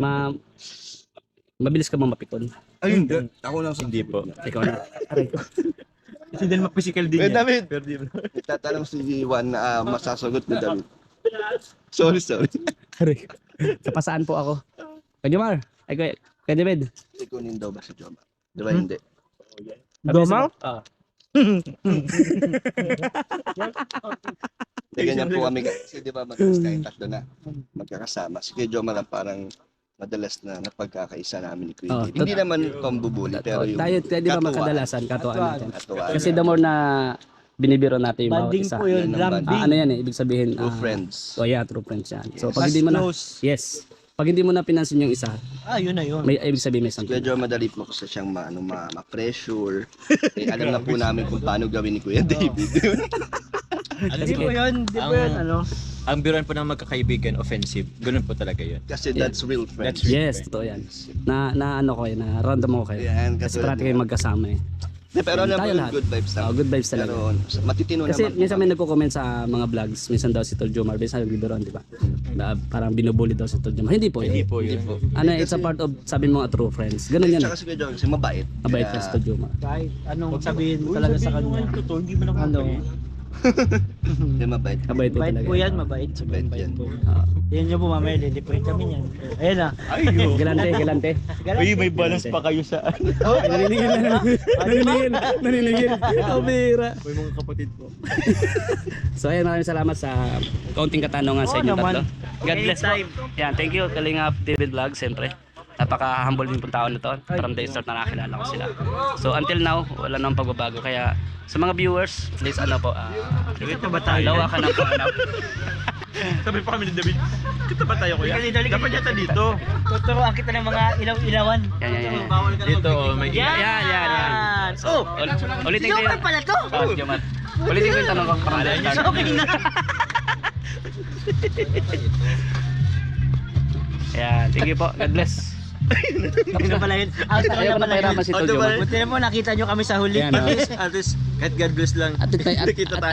Mabilis ka bang mapikon? Ayun, ako lang sa Hindi po. Ikaw na. Aray ko. Kasi din ma-physical din Wait, yan. David. Pero di Tatanong si Juan na masasagot ni David. Sorry. Aray ko. Kapasaan po ako. Kuya Jomar. Ay, Kuya David. Ikunin daw ba si Jomar? Di ba hindi? Jomar? Hindi, ganyan po kami. Kasi di ba madalas tayong tatlo na magkakasama. Si Kuya Jomar ang parang madalas na napagkakaisa namin ni Kuya Oh, Dave. Hindi naman pambubuli, pero yung tayo di ba katuwaan. magkadalasan, katuwaan natin. Katuwaan. Kasi the more na binibiro natin yung bawat Banding isa. po yun, Yan ang lambing. banding. Ano yan eh, ibig sabihin, True friends. Oh yeah, true friends yan. So Yes. pag hindi mo na, Close. yes, pag hindi mo na pinansin yung isa, Yun na yun. may ibig sabihin may Si Kuya something. Jomar madali po kasi siyang ma-pressure. Eh, alam na po namin kung paano gawin ni Kuya David. Hindi po yun, hindi po yun, ano. Ang biruan po ng magkakaibigan, offensive. Ganun po talaga yun. Kasi that's real friends. Yes, totoo yan. Na ano ko na random ko kayo. Yan, Kasi katulad parati kayo magkasama eh. Pero alam mo Tayo yung lahat. good vibes lang. Oh, good vibes talaga. Pero matitino Kasi naman. minsan may nagko-comment sa mga vlogs, minsan daw si Tol Jomar, minsan nagbibiroan, di ba? Parang binubuli daw si Tol Jomar. Hindi po yun. Hindi po yun. Ano, it's a part of sabi mo nga true friends. Ganun yan. Tsaka si Kuya Jomar kasi mabait. Mabait Kaya- ka si Tol Jomar. Kahit anong sabihin mo talaga sa kanya. Ano, Hindi mabait. Mabait po mabait talaga. po yan, mabait. Mabait yan. po. Yan nyo po mamaya, lilipuin kami yan. Ayun na. Galante, galante. Uy, may balance pa kayo sa Naninigil. Oh, bira. May mga kapatid po. So ayun, maraming salamat sa kaunting katanungan sa Oo inyo naman. tatlo. God bless po. Yan, thank you Kalingap David Vlog, siyempre. Napaka-humble din pong tao na to. From day start na nakakilala ko sila. So until now, wala nang pagbabago. Kaya sa mga viewers, please ano po, lawakan ng pananaw. Sabi pa kami ni David, kita ba tayo kuya? Dapat yata dito. Tuturuan kita ng mga ilaw-ilawan. Yan. Dito, may Yan. Oh! Ulitin ko yun. pala to! Oh, Jomar. Ulitin ko yung tanong ko. Yan, thank you po. God bless. Tapos na pala yun. Ayaw ko na pahirapan si Tol Jomar. Buti na mo, nakita nyo kami sa huli. Yan, oh. At least, kahit God bless lang. At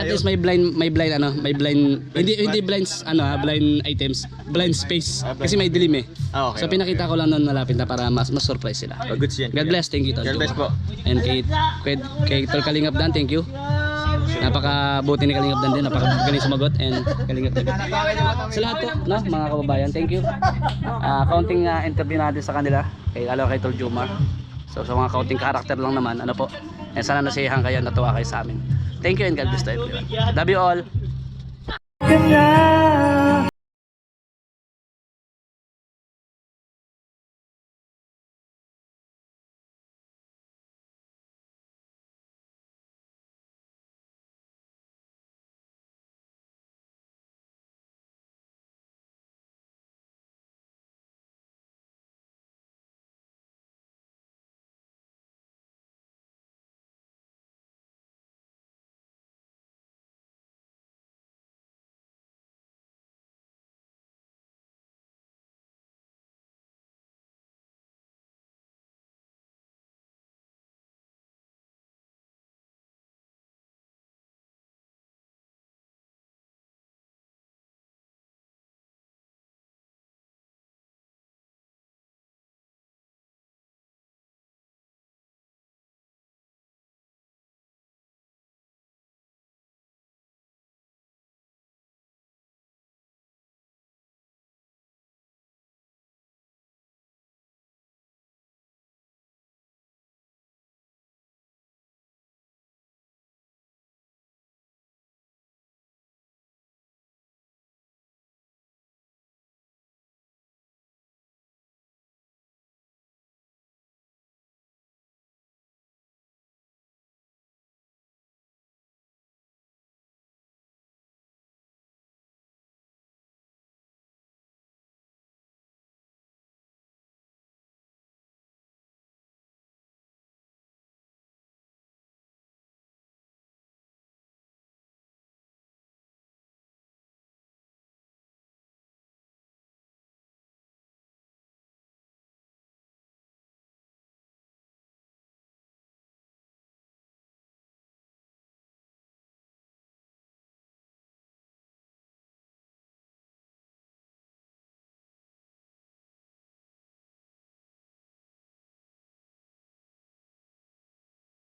least may blind hindi blind items, blind space kasi may dilim eh. Okay. So pinakita ko lang noon malapit na para mas surprise sila. Goods yan. God bless, thank you Tol. God bless po. And kay Tol Kalingap Dan, thank you. Napakabuti ni Kalingap Dan din, napakagaling sumagot and Kalingap Dan. Sa lahat po, no, mga kababayan, thank you. Kaunting interview natin sa kanila, kay Tol Jomar. So sa mga kaunting karakter lang naman, ano po. And sana nasiyahan kayo, natuwa kayo sa amin. Thank you and God bless to everyone. Love you all.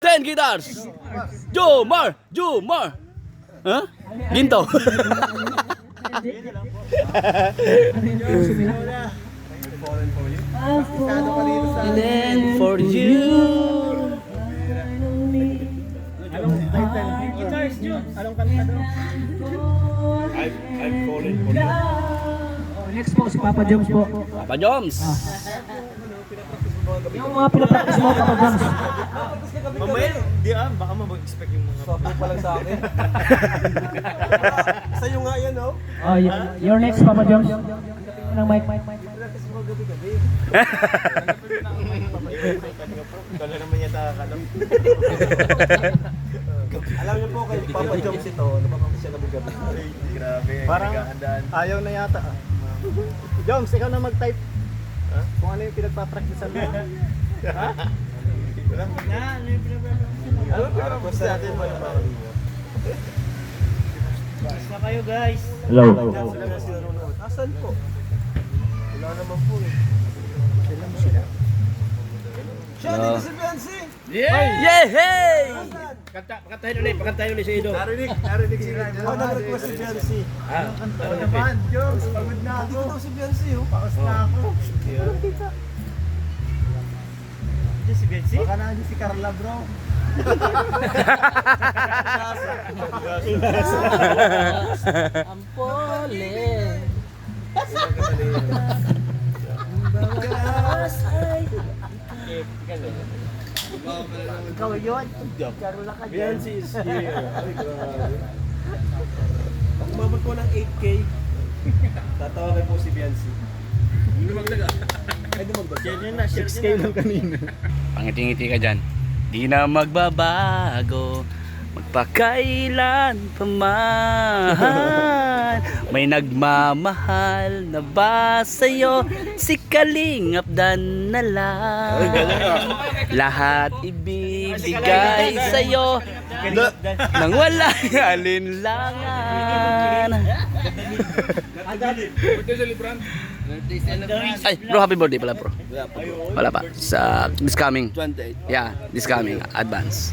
Ten guitars. Jomar. Huh? Ginto. And then for you. Guitars, Jun. Anong kanta doon? Next po, si Papa Joms po. Papa Joms. Yung mga pinapractice mo, Papa Joms. Mamaya, baka mag-expect yung mga... Sabi pa lang sa akin. Sa'yo nga yan, oh. Oh, you're next, Papa Joms. Ng mic. Kala naman yata alam. Alam niyo po kay Papa Joms ito, napapakita siya gabi-gabi. Grabe, parang ayaw na yata. Joms, ikaw na mag-type. Kung ano yung pinagpapracticean mo. Ha? Ano yung pinagpapracticean natin ba na mga Basta kayo guys. Hello. Asan po? Wala naman po eh. Siya, dito si Bensi! Yeah! Hey! Pakantahin ulit si Ido. Narinig sila. Ako nag-request si Bensi. Ano naman, Joms? Pagod na ako. Dito si Bensi, oh. Paos na ako. Diyan si Bensi? Baka na si Carla, bro. Ampole. Ikaw yun. Carla ka dyan. Bensi is here. Ay, grabe. Pag umabot ko ng 8K, tatawagan po si Bensi. Ay, dumagdag. 6K lang kanina. Pangiti-ngiti ka dyan. Di na magbabago, magpakailan pa man. May nagmamahal na ba sa'yo? Si Kalingap Dan na lang. Lahat ibibigay sa'yo nang walang alinlangan. Ay, bro, happy birthday pala, bro. Wala pa. Sa this coming. 28. Yeah, this coming. Advance.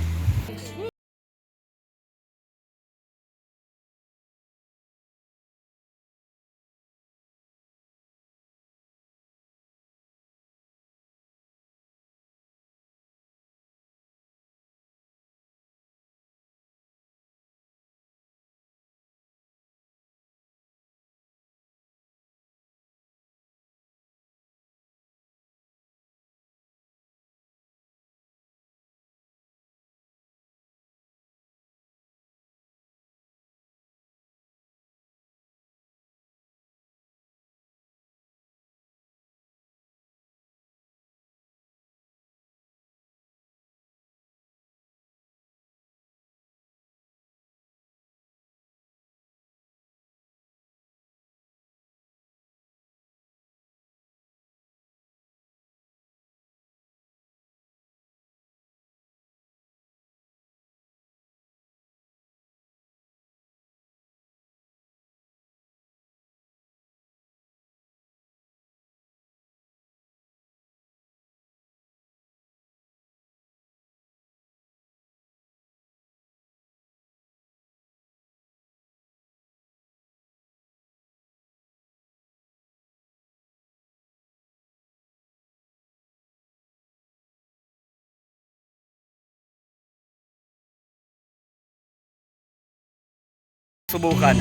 Subukan.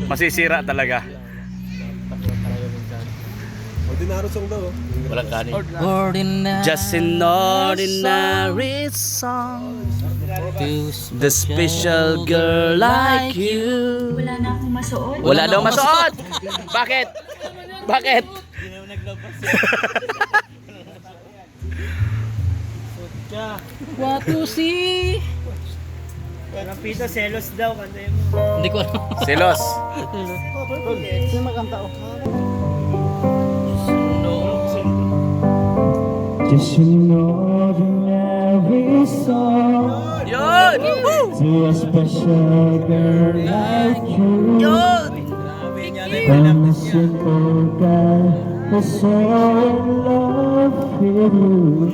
Masisira talaga. Ordinary song daw. Walang kanin. Ordinary. Just an ordinary song. The special girl like you. Wala na akong masuot. Wala daw masuot. Bakit? Bakit? What to see? Rapito, selos daw. Kantayin mo. Hindi ko alam. Selos. Sino magkanta o? Just an ordinary song Yun! to a special girl like you. Yun! From a simple guy who's so in love with you.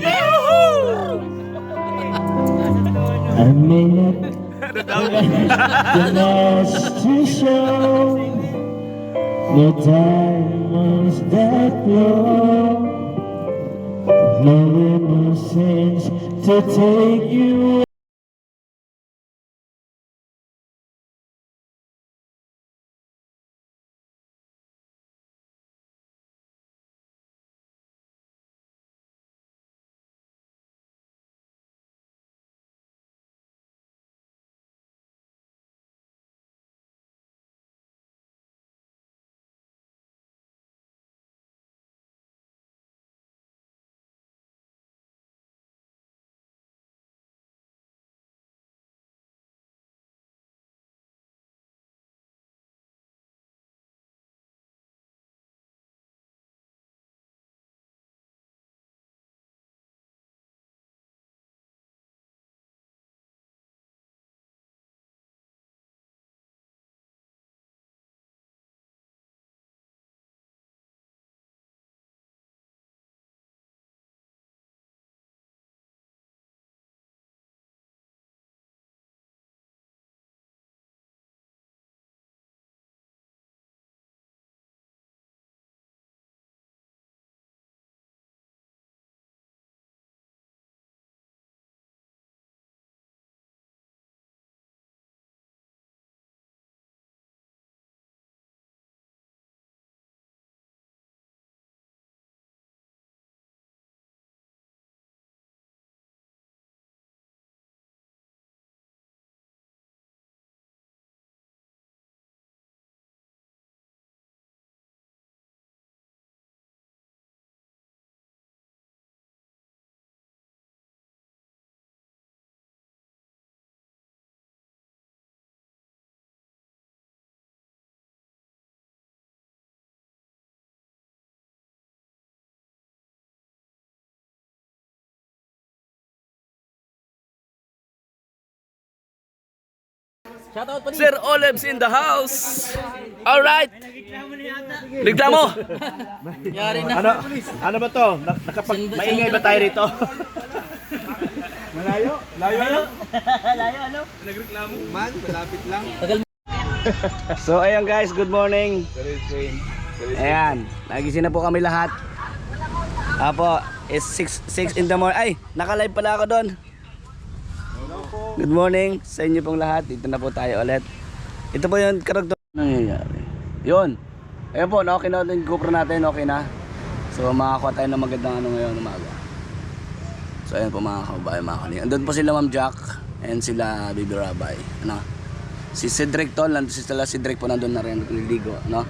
I may not the last to show the diamonds that glow. No innocence to take you Sir Olebs in the house. Alright. Reklamo. Ano ba to? Maingay ba tayo rito? So ayan guys, good morning. Ayan, nagising na po kami lahat. Apo, it's 6 in the morning. Ay, naka-live pala ako doon. Good morning sa inyo pong lahat. Dito na po tayo ulit. Ito po yung karakter nangyayari. Yun. Ayan po, okay na yung GoPro natin, okay na. So makakuha tayo ng magandang ano ngayon umaga. So ayan po mga kababayan, mga kalinga. Andun po sila Ma'am Jack and sila Baby Rabay. Ano? Si Cedric to, si Cedric po nandun na rin nililigo, no?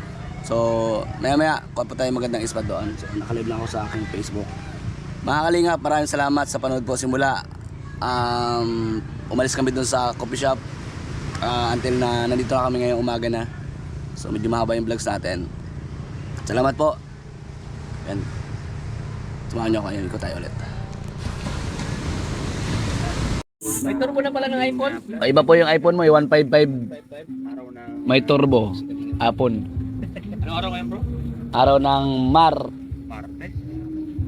So, maya kuha pa tayo magandang spot doon. So, nakalive lang ako sa aking Facebook. Mga kalingap, maraming salamat sa panood po simula. Umalis kami doon sa coffee shop until na nandito na kami ngayong umaga na. So, medyo mahaba yung vlogs natin. Salamat po. Yan. Samahan nyo ako, ayun ko tayo ulit. May turbo na pala ng iPhone. Iba po yung iPhone mo, yung 155. May turbo. Apon. Anong araw ngayon, bro? Araw ng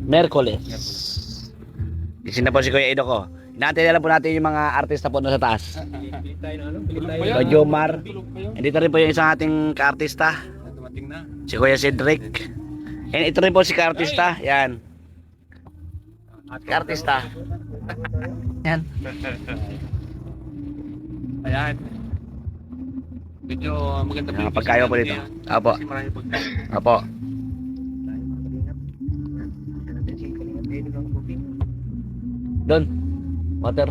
Merkoles. Isin na po si Kuya Edo ko. Inaantay na lang po natin yung mga artista po doon sa taas. Kuya Jomar. Dito rin po yung isang ating ka-artista. Si Kuya Cedric. And ito rin po si ka-artista. Yan. Ka-artista. Yan. Ayan. Medyo maganda po. Pagkayo po dito. Apo. Apo. Doon. Water.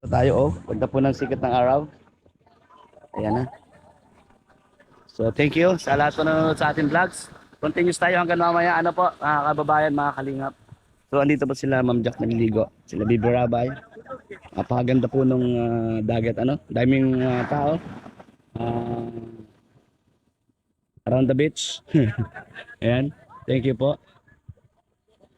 Tayo oh. Pagda po ng sikat ng araw. Ayan na. So thank you sa lahat po nanonood sa ating vlogs. Continuous tayo hanggang mamaya. Ano po, mga kababayan, mga kalingap. So andito po sila Ma'am Jack nagliligo. Sila Baby Rabay. Napakaganda po nung dagat, ano? Daming tao. Around the beach. Ayan. Thank you po.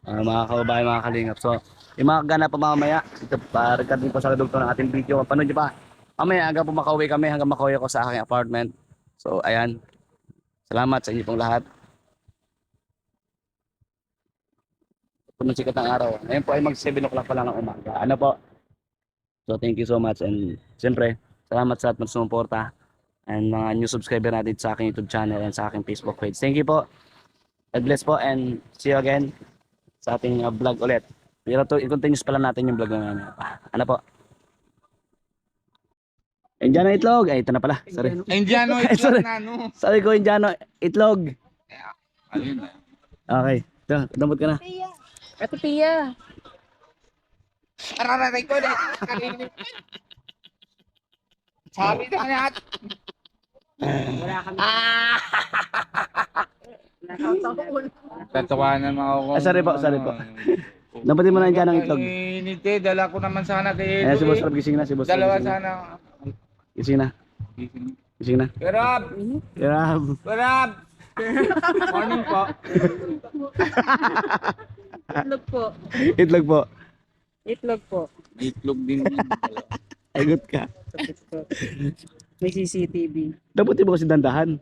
Mga kababayan, mga kalingap. So, yung mga gana pa mamaya, ito pa, record din po sa kadugtong ng ating video. Panood nyo pa. Mamaya hanggang po makauwi kami, hanggang makauwi ako sa aking apartment. So, ayan. Salamat sa inyo pong lahat. Punong sikat ng araw. Ngayon po ay mag 7 o'clock pa lang ng umaga. Ano po? So thank you so much and siyempre salamat sa lahat ng sumuporta and mga new subscriber natin sa aking YouTube channel and sa aking Facebook page. Thank you po. God bless po and see you again sa ating vlog ulit. Pero to i-continuous pala natin yung vlog namin. Ano po? Indiano itlog. Ay, ito na pala. Sorry. Indiano Sorry. itlog na, no? Sabi ko Indiano itlog. Okay. Ito, dampot ka na. Ate Pia. Araray ko na. Sabi na lahat. Tatawanan mo ako. Sorry po. Dampotin mo na Indiano itlog. Init eh, dala ko naman sana kay Ayan, Edo. si Boss Rob, gising na. Si Boss Rob, Dalawa gising na. sana. Gising na. Gerab! Grab. Gerab! Morning po. Itlog po. Itlog po. Itlog po. Itlog din. Agot ka. May CCTV. Dapat mo kasi dandahan.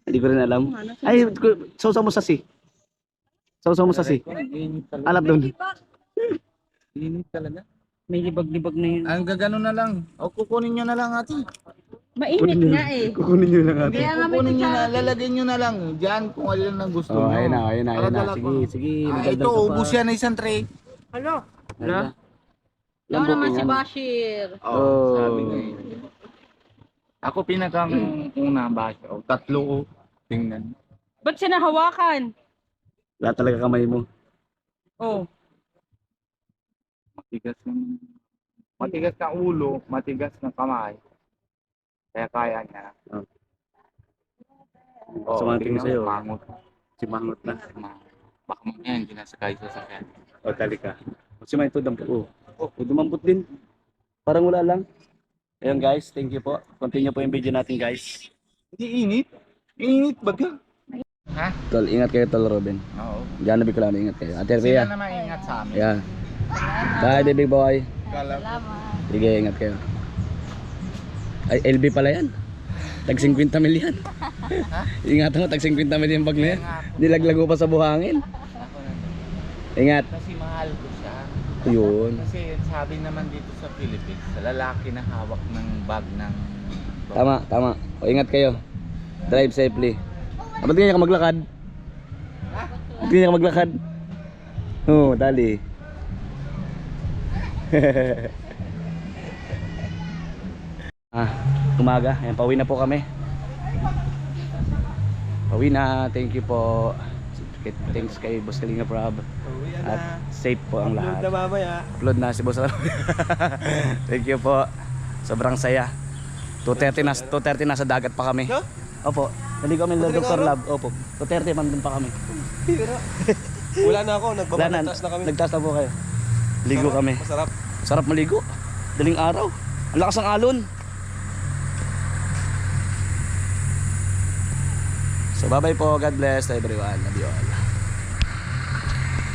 Hindi ko rin alam. Ay, sausaw mo sasi. Sausaw mo sasi. Alap doon. Init talaga. May libag-libag na yun. Ang gagano na lang. O kukunin nyo na lang ate. Mainit nga eh. Kukunin nyo lang Hindi, Kaya nga may kukunin nyo na. kutsara. Lalagyan nyo na lang. Diyan kung alin ang gusto Oh, nyo. ayun na. Para dala Sige, ko. sige. Ah, ito, ubus yan na isang tray. Hello. Wala. Ako naman si Bashir. Oh. Sabi nga yun. Ako pinakang una ba siya? O, tatlo ko. Tingnan. Ba't siya nahawakan? Wala talaga kamay mo. Oh. Matigas ng ulo, matigas ng kamay. Kaya kaya niya. Sa mga tingin sa'yo. Mangot. Si Mangot na. Baka mamaya hindi nasakay sa sakyan. O, talika. Si May ito dampot. Oh, dumampot din. Parang wala lang. Ayun guys, thank you po. Continue po yung video natin guys. Hindi init. Init baga. Tol, ingat kayo Tol Robin. Oo. Diyan na Bicolano, ingat kayo. Ate Sila Pia. na maingat sa amin. Yeah. Bye, baby boy. Salamat. Sige, ingat kayo. Ay, LB pala yan. Tag 50 mil yan. Ingatan mo, tag 50 mil yung bag na yan. Nilaglago pa sa buhangin. Ingat. Kasi mahal ko siya. Yun. Kasi sabi naman dito sa Philippines, lalaki na hawak ng bag ng... Tama, tama. O, ingat kayo. Drive safely. Ba't ganyan ka maglakad? Ba't ganyan ka maglakad? Oo, dali. Umaga. Ayan, pauwi na po kami. Pauwi na. Thank you po. Thanks kay Boss Kalinga Prab. At safe po ang lahat. Upload na mamaya. Upload na si Boss. Thank you po. Sobrang saya. 2:30 na sa dagat pa kami. No? Opo. Naligo kami ng Dr. Lab. Opo. 2:30 man dun pa kami. Wala na ako, Wala na. nagbabagtas na kami. Nagtaas na po kayo. Ligo kami. Masarap. Sarap maligo. Daling araw. Ang lakas ng alon. So bye bye po. God bless everyone. Love you all.